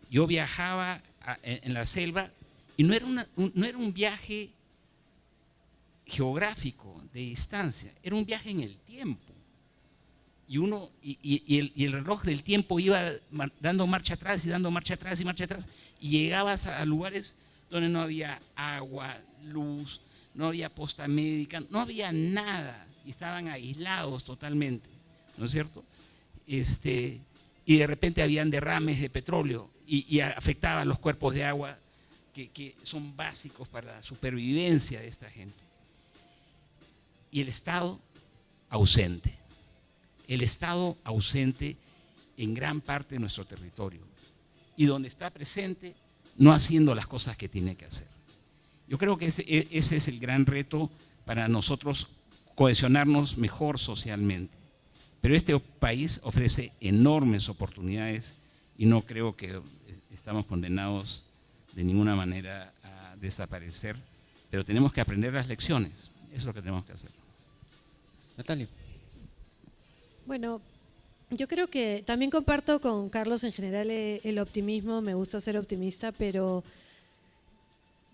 Yo viajaba en la selva y no era un viaje geográfico de distancia, era un viaje en el tiempo. Y el reloj del tiempo iba dando marcha atrás y dando marcha atrás y marcha atrás, y llegabas a lugares donde no había agua, luz, no había posta médica, no había nada, y estaban aislados totalmente, ¿no es cierto? Y de repente habían derrames de petróleo y afectaban los cuerpos de agua que son básicos para la supervivencia de esta gente. Y el Estado ausente. El Estado ausente en gran parte de nuestro territorio. Y donde está presente, no haciendo las cosas que tiene que hacer. Yo creo que ese es el gran reto para nosotros, cohesionarnos mejor socialmente. Pero este país ofrece enormes oportunidades y no creo que estamos condenados de ninguna manera a desaparecer, pero tenemos que aprender las lecciones. Eso es lo que tenemos que hacer. Natalia. Bueno, yo creo que también comparto con Carlos en general el optimismo, me gusta ser optimista, pero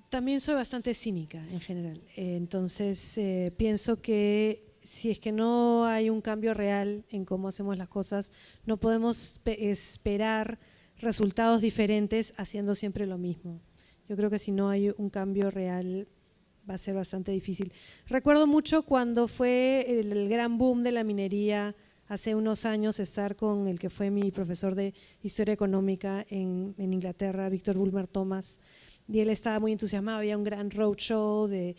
también soy bastante cínica en general. Entonces pienso que si es que no hay un cambio real en cómo hacemos las cosas, no podemos esperar resultados diferentes haciendo siempre lo mismo. Yo creo que si no hay un cambio real va a ser bastante difícil. Recuerdo mucho cuando fue el gran boom de la minería, hace unos años, estar con el que fue mi profesor de Historia Económica en Inglaterra, Víctor Bulmer Thomas, y él estaba muy entusiasmado, había un gran roadshow del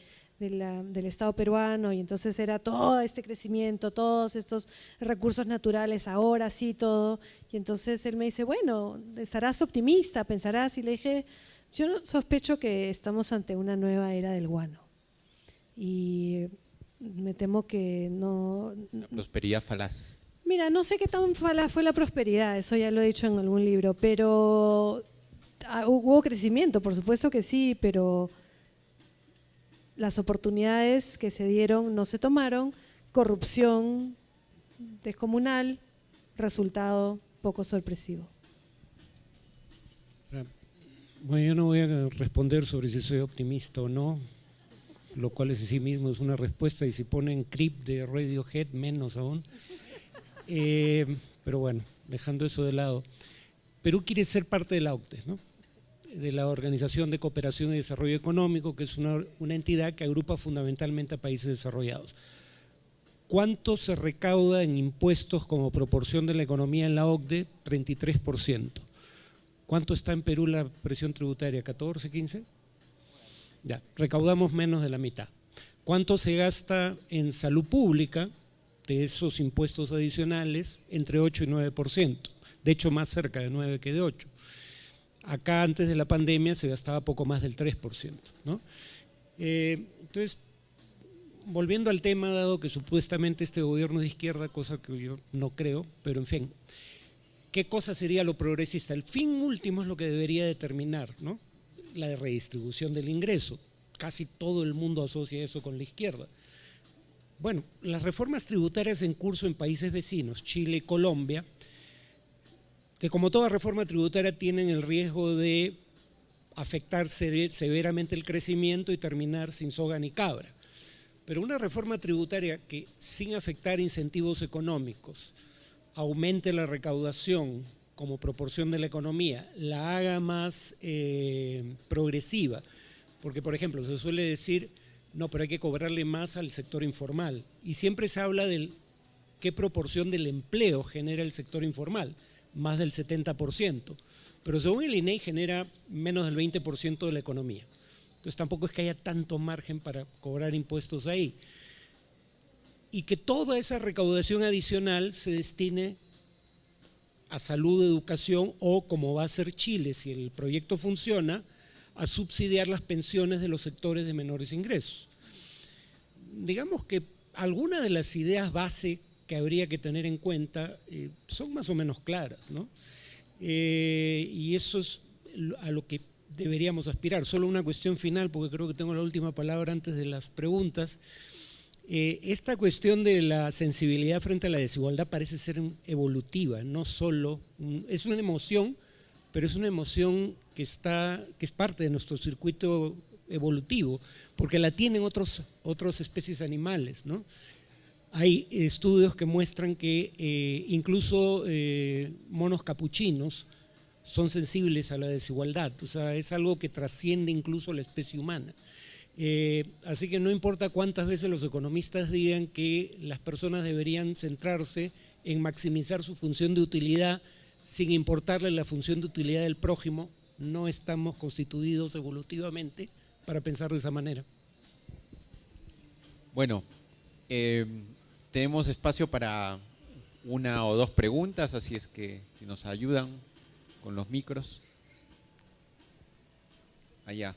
Estado peruano, y entonces era todo este crecimiento, todos estos recursos naturales, ahora sí todo, y entonces él me dice, bueno, estarás optimista, pensarás, y le dije, yo sospecho que estamos ante una nueva era del guano, y me temo que no… La prosperidad falaz. Mira, no sé qué tan falaz fue la prosperidad, eso ya lo he dicho en algún libro, pero hubo crecimiento, por supuesto que sí, pero las oportunidades que se dieron no se tomaron, corrupción descomunal, resultado poco sorpresivo. Bueno, yo no voy a responder sobre si soy optimista o no. lo cual en sí mismo es una respuesta, y si ponen Creep de Radiohead, menos aún. Pero bueno, dejando eso de lado. Perú quiere ser parte de la OCDE, ¿no? De la Organización de Cooperación y Desarrollo Económico, que es una entidad que agrupa fundamentalmente a países desarrollados. ¿Cuánto se recauda en impuestos como proporción de la economía en la OCDE? 33%. ¿Cuánto está en Perú la presión tributaria? ¿14, 15? Ya, recaudamos menos de la mitad. ¿Cuánto se gasta en salud pública de esos impuestos adicionales? Entre 8 y 9%. De hecho, más cerca de 9 que de 8. Acá antes de la pandemia se gastaba poco más del 3%, ¿no? Entonces, volviendo al tema, dado que supuestamente este gobierno es de izquierda, cosa que yo no creo, pero en fin, ¿qué cosa sería lo progresista? El fin último es lo que debería determinar, ¿no? La de redistribución del ingreso. Casi todo el mundo asocia eso con la izquierda. Bueno, las reformas tributarias en curso en países vecinos, Chile y Colombia, que como toda reforma tributaria tienen el riesgo de afectar severamente el crecimiento y terminar sin soga ni cabra. Pero una reforma tributaria que, sin afectar incentivos económicos, aumente la recaudación como proporción de la economía, la haga más progresiva, porque por ejemplo se suele decir, no, pero hay que cobrarle más al sector informal, y siempre se habla de qué proporción del empleo genera el sector informal, más del 70%, pero según el INEI genera menos del 20% de la economía. Entonces tampoco es que haya tanto margen para cobrar impuestos ahí. Y que toda esa recaudación adicional se destine a salud, educación o, como va a ser Chile, si el proyecto funciona, a subsidiar las pensiones de los sectores de menores ingresos. Digamos que algunas de las ideas base que habría que tener en cuenta son más o menos claras, ¿no? Y eso es a lo que deberíamos aspirar. Solo una cuestión final, porque creo que tengo la última palabra antes de las preguntas. Esta cuestión de la sensibilidad frente a la desigualdad parece ser evolutiva, no solo, es una emoción, pero es una emoción que es parte de nuestro circuito evolutivo, porque la tienen otras especies animales, ¿no? Hay estudios que muestran que incluso monos capuchinos son sensibles a la desigualdad, o sea, es algo que trasciende incluso a la especie humana. Así que no importa cuántas veces los economistas digan que las personas deberían centrarse en maximizar su función de utilidad sin importarle la función de utilidad del prójimo, no estamos constituidos evolutivamente para pensar de esa manera. Bueno, tenemos espacio para una o dos preguntas, así es que si nos ayudan con los micros. Allá.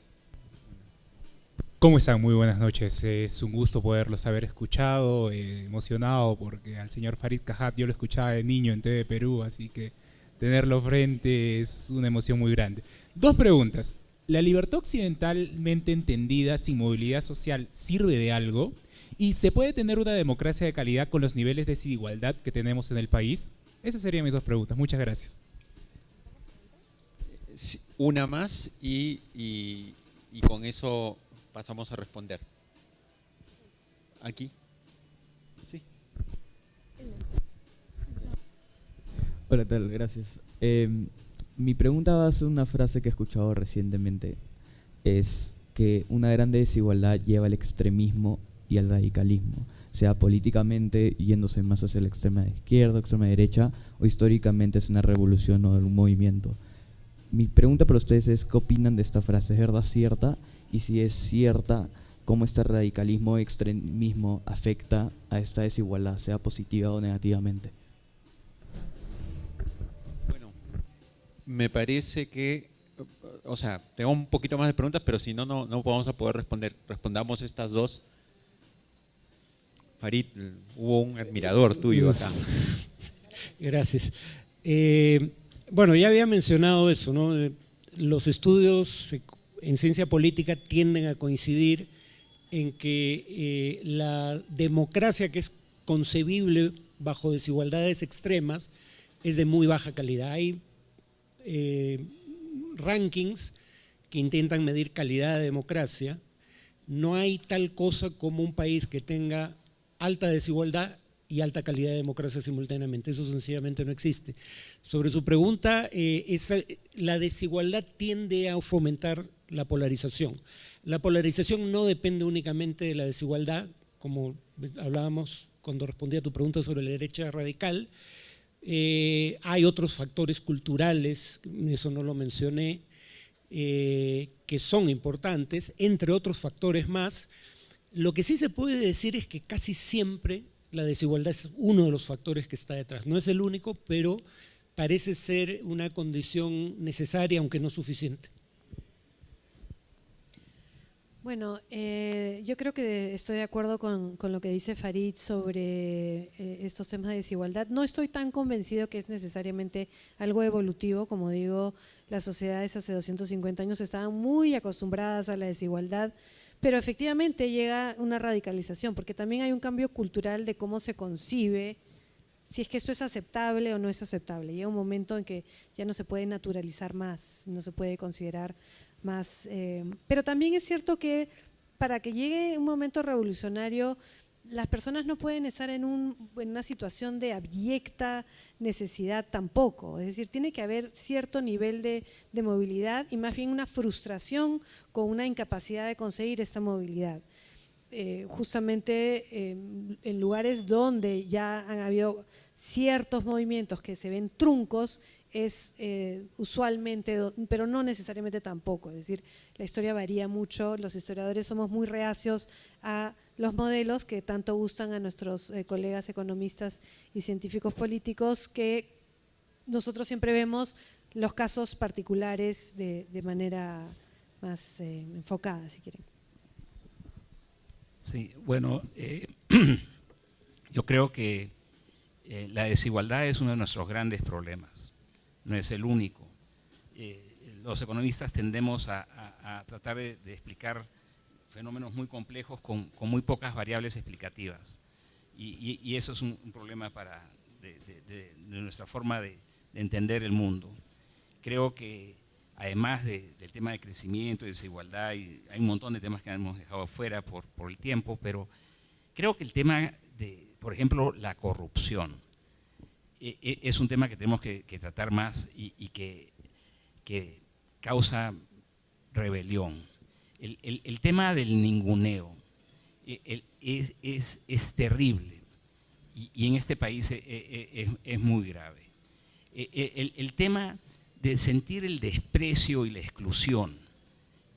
¿Cómo están? Muy buenas noches. Es un gusto poderlos haber escuchado, emocionado porque al señor Farid Cajat yo lo escuchaba de niño en TV Perú, así que tenerlo frente es una emoción muy grande. Dos preguntas. ¿La libertad occidentalmente entendida sin movilidad social sirve de algo? ¿Y se puede tener una democracia de calidad con los niveles de desigualdad que tenemos en el país? Esas serían mis dos preguntas. Muchas gracias. Una más y con eso pasamos a responder. Aquí. Sí. Hola, tal, gracias. Mi pregunta va a ser una frase que he escuchado recientemente. Es que una gran desigualdad lleva al extremismo y al radicalismo, sea políticamente yéndose más hacia la extrema izquierda, extrema derecha, o históricamente es una revolución o un movimiento. Mi pregunta para ustedes es, ¿qué opinan de esta frase? ¿Es verdad cierta? Y si es cierta, ¿cómo este radicalismo o extremismo afecta a esta desigualdad, sea positiva o negativamente? Bueno, me parece que, o sea, tengo un poquito más de preguntas, pero si no vamos a poder responder. Respondamos estas dos. Farid, hubo un admirador tuyo acá. Gracias. Bueno, ya había mencionado eso, ¿no? Los estudios en ciencia política tienden a coincidir en que la democracia que es concebible bajo desigualdades extremas es de muy baja calidad. Hay rankings que intentan medir calidad de democracia. no hay tal cosa como un país que tenga alta desigualdad y alta calidad de democracia simultáneamente. Eso sencillamente no existe. Sobre su pregunta, la desigualdad tiende a fomentar la polarización. La polarización no depende únicamente de la desigualdad, como hablábamos cuando respondí a tu pregunta sobre la derecha radical. Hay otros factores culturales, eso no lo mencioné, que son importantes, entre otros factores más. Lo que sí se puede decir es que casi siempre la desigualdad es uno de los factores que está detrás. No es el único, pero parece ser una condición necesaria, aunque no suficiente. Bueno, yo creo que estoy de acuerdo con lo que dice Farid sobre estos temas de desigualdad. No estoy tan convencido que es necesariamente algo evolutivo. Como digo, las sociedades hace 250 años estaban muy acostumbradas a la desigualdad, pero efectivamente llega una radicalización, porque también hay un cambio cultural de cómo se concibe, si es que esto es aceptable o no es aceptable. Llega un momento en que ya no se puede naturalizar más, no se puede considerar más. Pero también es cierto que para que llegue un momento revolucionario, las personas no pueden estar en una situación de abyecta necesidad tampoco. Es decir, tiene que haber cierto nivel de movilidad y más bien una frustración con una incapacidad de conseguir esta movilidad. Justamente en lugares donde ya han habido ciertos movimientos que se ven truncos, es usualmente, pero no necesariamente tampoco. Es decir, la historia varía mucho, los historiadores somos muy reacios a los modelos que tanto gustan a nuestros colegas economistas y científicos políticos, que nosotros siempre vemos los casos particulares de manera más enfocada, si quieren. Sí, bueno, yo creo que la desigualdad es uno de nuestros grandes problemas, no es el único. Los economistas tendemos a tratar de explicar fenómenos muy complejos con muy pocas variables explicativas, y eso es un problema de nuestra forma de entender el mundo. Creo que además del tema de crecimiento y desigualdad, y hay un montón de temas que hemos dejado fuera por el tiempo, pero creo que el tema de, por ejemplo, la corrupción, es un tema que tenemos que tratar más y que causa rebelión. El tema del ninguneo es terrible, y en este país es muy grave. El tema de sentir el desprecio y la exclusión,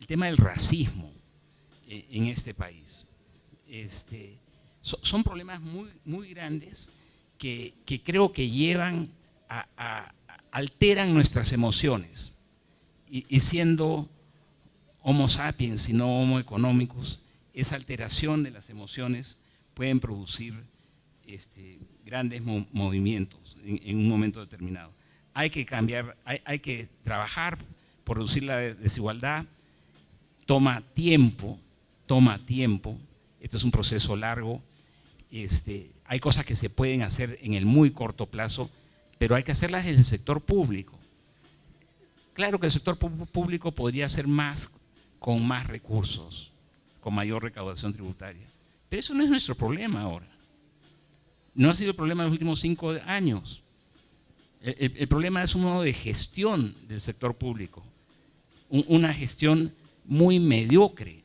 el tema del racismo en este país, son problemas muy grandes que creo que llevan alteran nuestras emociones, y siendo Homo sapiens y no Homo economicus, esa alteración de las emociones pueden producir grandes movimientos en un momento determinado. Hay que cambiar, hay que trabajar por reducir la desigualdad. Toma tiempo, esto es un proceso largo. Hay cosas que se pueden hacer en el muy corto plazo, pero hay que hacerlas en el sector público. Claro que el sector público podría hacer más con más recursos, con mayor recaudación tributaria, pero eso no es nuestro problema ahora. No ha sido el problema de los últimos 5 años. El problema es uno de gestión del sector público, una gestión muy mediocre.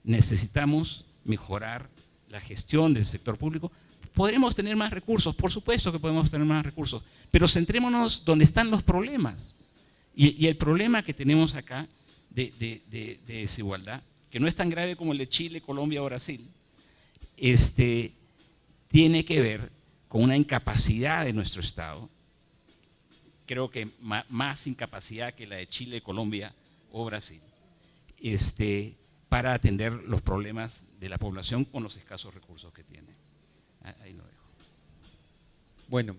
Necesitamos mejorar la gestión del sector público. ¿Podremos tener más recursos? Por supuesto que podemos tener más recursos, pero centrémonos donde están los problemas. Y el problema que tenemos acá de desigualdad, que no es tan grave como el de Chile, Colombia o Brasil, tiene que ver con una incapacidad de nuestro Estado. Creo que más incapacidad que la de Chile, Colombia o Brasil, para atender los problemas de la población con los escasos recursos que tiene. Ahí lo dejo. Bueno,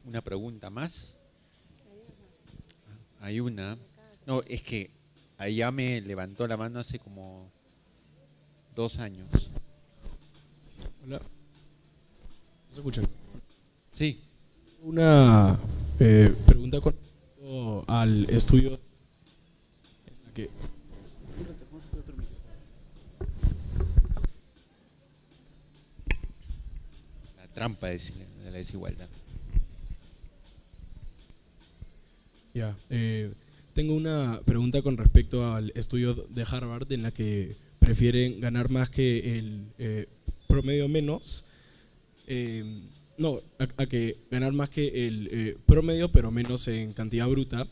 una pregunta más. Hay una. No, es que allá me levantó la mano hace como 2 años. Hola. ¿Me escuchan? Sí. Una pregunta con respecto al estudio en la que trampa de la desigualdad. Ya, tengo una pregunta con respecto al estudio de Harvard en la que prefieren ganar más que el promedio menos, a que ganar más que el promedio pero menos en cantidad bruta.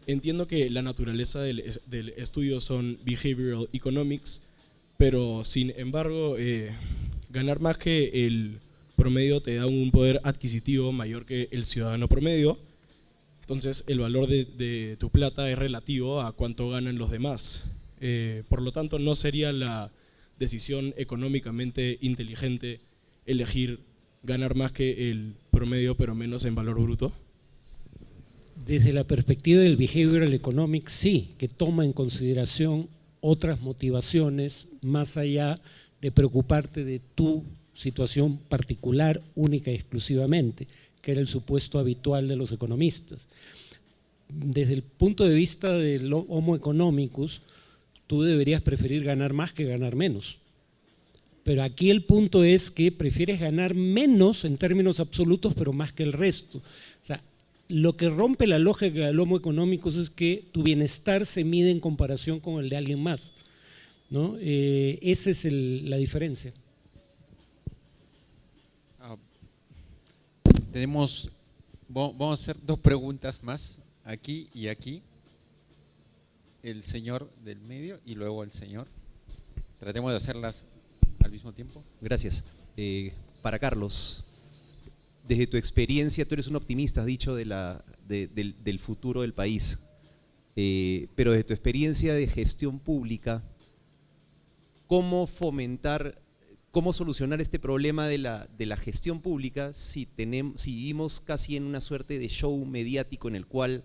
Entiendo que la naturaleza del estudio son behavioral economics, pero sin embargo ganar más que el promedio te da un poder adquisitivo mayor que el ciudadano promedio. Entonces el valor de tu plata es relativo a cuánto ganan los demás. Por lo tanto, no sería la decisión económicamente inteligente elegir ganar más que el promedio pero menos en valor bruto. Desde la perspectiva del behavioral economics, sí, que toma en consideración otras motivaciones más allá de preocuparte de tu situación particular, única y exclusivamente, que era el supuesto habitual de los economistas. Desde el punto de vista del Homo economicus, tú deberías preferir ganar más que ganar menos. Pero aquí el punto es que prefieres ganar menos en términos absolutos, pero más que el resto. O sea, lo que rompe la lógica del Homo economicus es que tu bienestar se mide en comparación con el de alguien más, ¿no? Esa es la diferencia. Vamos a hacer dos preguntas más, aquí y aquí. El señor del medio y luego el señor. Tratemos de hacerlas al mismo tiempo. Gracias. Para Carlos, desde tu experiencia, tú eres un optimista, has dicho, del futuro del país, pero desde tu experiencia de gestión pública, ¿cómo solucionar este problema de la gestión pública si vivimos casi en una suerte de show mediático en el cual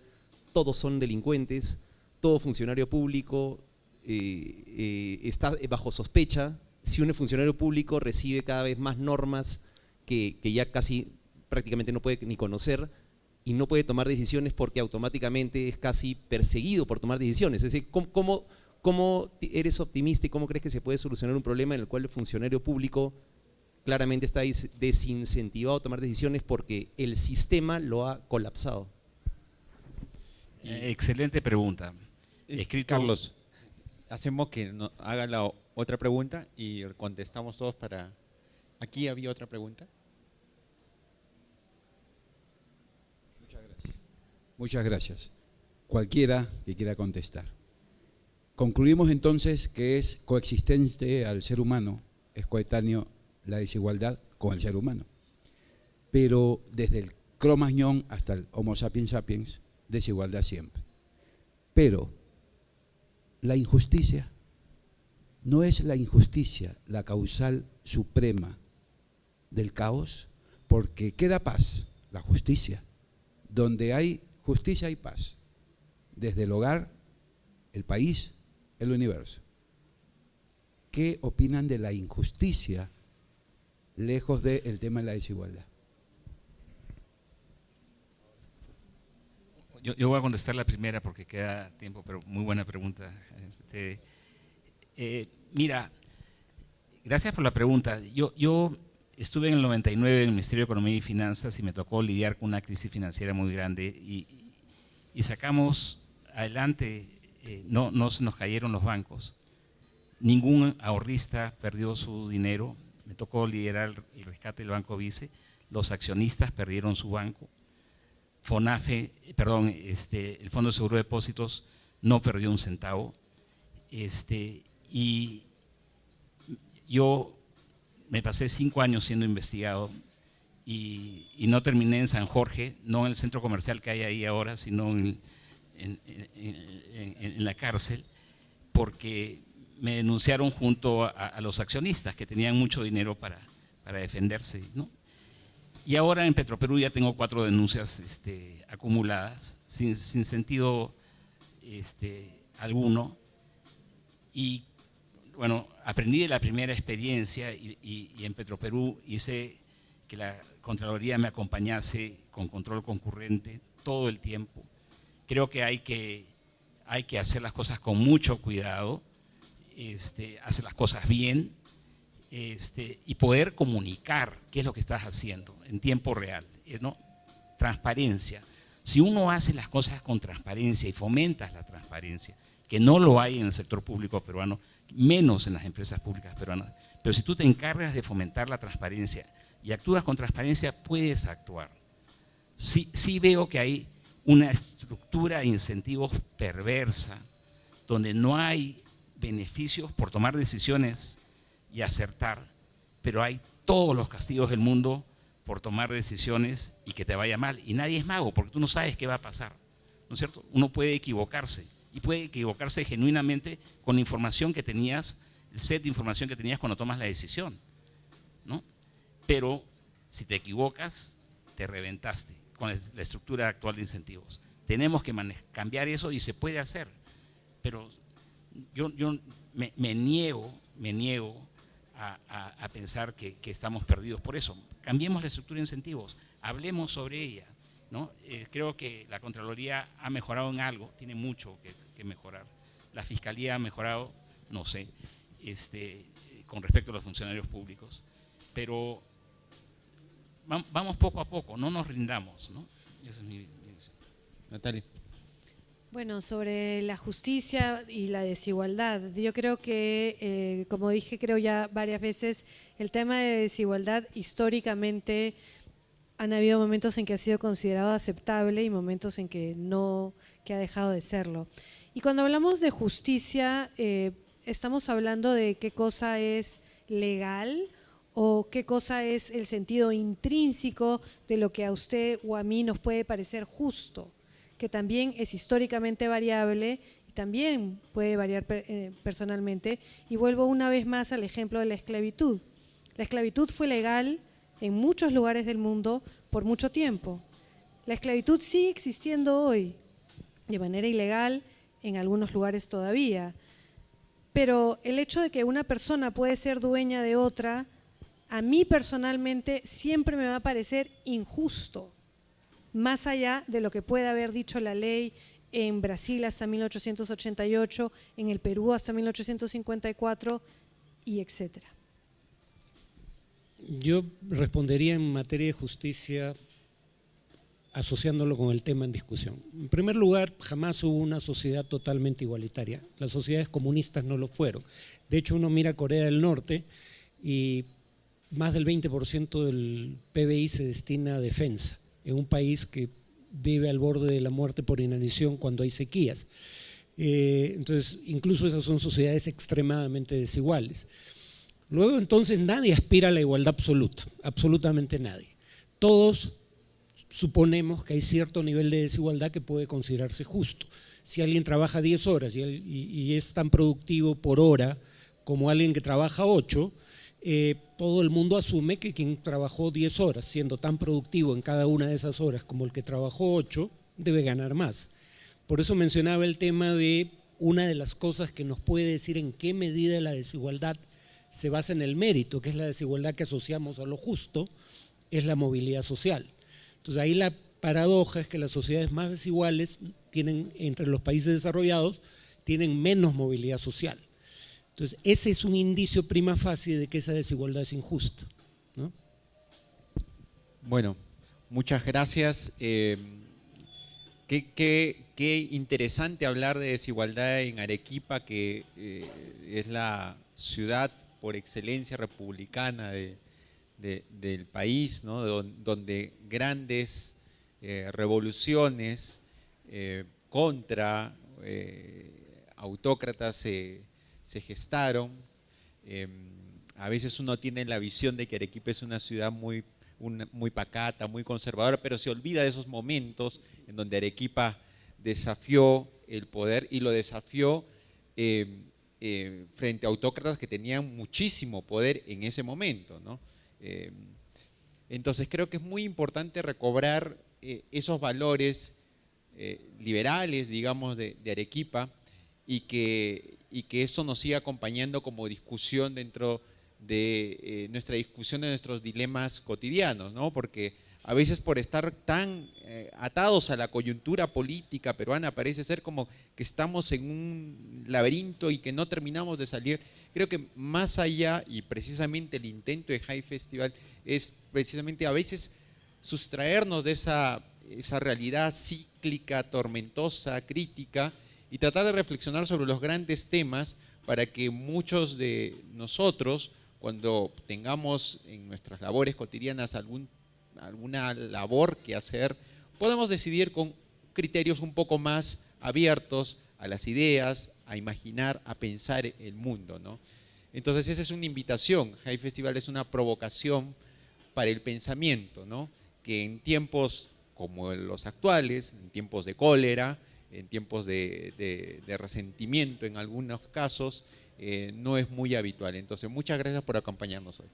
todos son delincuentes, todo funcionario público está bajo sospecha? Si un funcionario público recibe cada vez más normas que ya casi prácticamente no puede ni conocer y no puede tomar decisiones porque automáticamente es casi perseguido por tomar decisiones. Es decir, ¿cómo eres optimista y cómo crees que se puede solucionar un problema en el cual el funcionario público claramente está desincentivado a tomar decisiones porque el sistema lo ha colapsado? Excelente pregunta. Carlos, hacemos que haga la otra pregunta y contestamos todos para... ¿Aquí había otra pregunta? Muchas gracias. Cualquiera que quiera contestar. Concluimos entonces que es coexistente al ser humano, es coetáneo la desigualdad con el ser humano. Pero desde el Cro-Magnon hasta el Homo sapiens sapiens, desigualdad siempre. Pero la injusticia, ¿no es la injusticia la causal suprema del caos? Porque ¿qué da paz? La justicia. Donde hay justicia hay paz. Desde el hogar, el país, el universo. ¿Qué opinan de la injusticia lejos del tema de la desigualdad? Yo voy a contestar la primera porque queda tiempo, pero muy buena pregunta. Mira, gracias por la pregunta. Yo estuve en el 99 en el Ministerio de Economía y Finanzas y me tocó lidiar con una crisis financiera muy grande y sacamos adelante, no se nos cayeron los bancos. Ningún ahorrista perdió su dinero. Me tocó liderar el rescate del Banco Vice. Los accionistas perdieron su banco. FONAFE, el Fondo de Seguro de Depósitos no perdió un centavo. Y yo me pasé 5 años siendo investigado y no terminé en San Jorge, no en el centro comercial que hay ahí ahora, sino en la cárcel, porque me denunciaron junto a los accionistas que tenían mucho dinero para defenderse, ¿no? Y ahora en Petroperú ya tengo 4 denuncias acumuladas, sin sentido alguno. Y bueno, aprendí de la primera experiencia y en Petroperú hice que la Contraloría me acompañase con control concurrente todo el tiempo. Creo que hay que hacer las cosas con mucho cuidado, hacer las cosas bien y poder comunicar qué es lo que estás haciendo en tiempo real, ¿no? Transparencia. Si uno hace las cosas con transparencia y fomentas la transparencia, que no lo hay en el sector público peruano, menos en las empresas públicas peruanas, pero si tú te encargas de fomentar la transparencia y actúas con transparencia, puedes actuar. Sí veo que hay una estructura de incentivos perversa, donde no hay beneficios por tomar decisiones y acertar, pero hay todos los castigos del mundo por tomar decisiones y que te vaya mal. Y nadie es mago, porque tú no sabes qué va a pasar, ¿no es cierto? Uno puede equivocarse, y puede equivocarse genuinamente con la información que tenías, el set de información que tenías cuando tomas la decisión, ¿no? Pero si te equivocas, te reventaste con la estructura actual de incentivos. Tenemos que cambiar eso y se puede hacer, pero yo me niego a pensar que estamos perdidos por eso. Cambiemos la estructura de incentivos, hablemos sobre ella, ¿no? Creo que la Contraloría ha mejorado en algo, tiene mucho que mejorar. La Fiscalía ha mejorado, no sé, con respecto a los funcionarios públicos, pero vamos poco a poco, no nos rindamos, ¿no? Esa es mi visión. Natalia. Bueno, sobre la justicia y la desigualdad, yo creo que, como dije creo ya varias veces, el tema de desigualdad históricamente han habido momentos en que ha sido considerado aceptable y momentos en que no, que ha dejado de serlo. Y cuando hablamos de justicia, estamos hablando de qué cosa es legal o qué cosa es el sentido intrínseco de lo que a usted o a mí nos puede parecer justo, que también es históricamente variable y también puede variar personalmente. Y vuelvo una vez más al ejemplo de la esclavitud. La esclavitud fue legal en muchos lugares del mundo por mucho tiempo. La esclavitud sigue existiendo hoy, de manera ilegal en algunos lugares todavía. Pero el hecho de que una persona puede ser dueña de otra, a mí personalmente siempre me va a parecer injusto, más allá de lo que puede haber dicho la ley en Brasil hasta 1888, en el Perú hasta 1854 y etcétera. Yo respondería en materia de justicia asociándolo con el tema en discusión. En primer lugar, jamás hubo una sociedad totalmente igualitaria. Las sociedades comunistas no lo fueron. De hecho, uno mira Corea del Norte y más del 20% del PBI se destina a defensa, en un país que vive al borde de la muerte por inanición cuando hay sequías. Entonces, incluso esas son sociedades extremadamente desiguales. Luego, entonces, nadie aspira a la igualdad absoluta, absolutamente nadie. Todos suponemos que hay cierto nivel de desigualdad que puede considerarse justo. Si alguien trabaja 10 horas y es tan productivo por hora como alguien que trabaja 8, todo el mundo asume que quien trabajó 10 horas, siendo tan productivo en cada una de esas horas como el que trabajó 8, debe ganar más. Por eso mencionaba el tema de una de las cosas que nos puede decir en qué medida la desigualdad se basa en el mérito, que es la desigualdad que asociamos a lo justo, es la movilidad social. Entonces ahí la paradoja es que las sociedades más desiguales tienen, entre los países desarrollados, tienen menos movilidad social. Entonces ese es un indicio prima facie de que esa desigualdad es injusta, ¿no? Bueno, muchas gracias. Qué interesante hablar de desigualdad en Arequipa, que es la ciudad por excelencia republicana del país, ¿no? Donde grandes revoluciones contra autócratas se gestaron. A veces uno tiene la visión de que Arequipa es una ciudad muy pacata, muy conservadora, pero se olvida de esos momentos en donde Arequipa desafió el poder y lo desafió frente a autócratas que tenían muchísimo poder en ese momento, ¿no? Entonces creo que es muy importante recobrar esos valores liberales, digamos, de Arequipa, y que eso nos siga acompañando como discusión dentro de nuestra discusión de nuestros dilemas cotidianos, ¿no? Porque a veces por estar tan atados a la coyuntura política peruana, parece ser como que estamos en un laberinto y que no terminamos de salir. Creo que más allá, y precisamente el intento de High Festival es precisamente a veces sustraernos de esa realidad cíclica, tormentosa, crítica, y tratar de reflexionar sobre los grandes temas para que muchos de nosotros, cuando tengamos en nuestras labores cotidianas alguna labor que hacer, podamos decidir con criterios un poco más abiertos a las ideas, a imaginar, a pensar el mundo, ¿no? Entonces esa es una invitación. High Festival es una provocación para el pensamiento, ¿no? Que en tiempos como los actuales, en tiempos de cólera, en tiempos de resentimiento en algunos casos, no es muy habitual. Entonces, muchas gracias por acompañarnos hoy.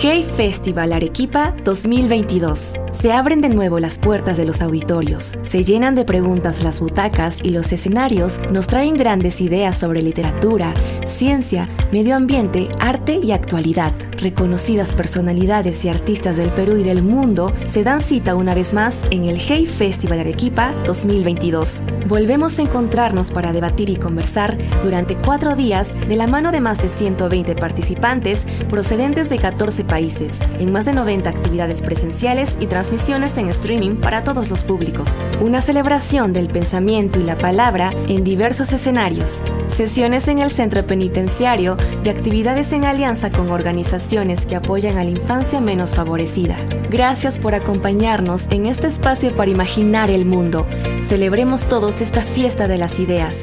Hey Festival Arequipa 2022. Se abren de nuevo las puertas de los auditorios, se llenan de preguntas las butacas y los escenarios nos traen grandes ideas sobre literatura, ciencia, medio ambiente, arte y actualidad. Reconocidas personalidades y artistas del Perú y del mundo se dan cita una vez más en el Hey Festival Arequipa 2022. Volvemos a encontrarnos para debatir y conversar durante 4 días de la mano de más de 120 participantes procedentes de 14 países, en más de 90 actividades presenciales y transmisiones en streaming para todos los públicos. Una celebración del pensamiento y la palabra en diversos escenarios, sesiones en el centro penitenciario y actividades en alianza con organizaciones que apoyan a la infancia menos favorecida. Gracias por acompañarnos en este espacio para imaginar el mundo. Celebremos todos esta fiesta de las ideas.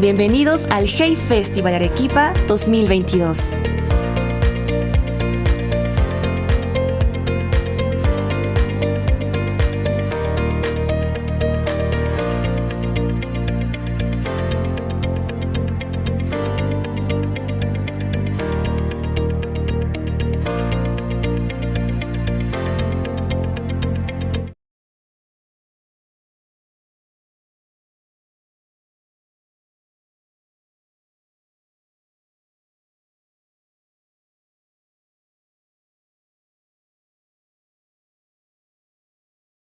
Bienvenidos al Hey Festival Arequipa 2022.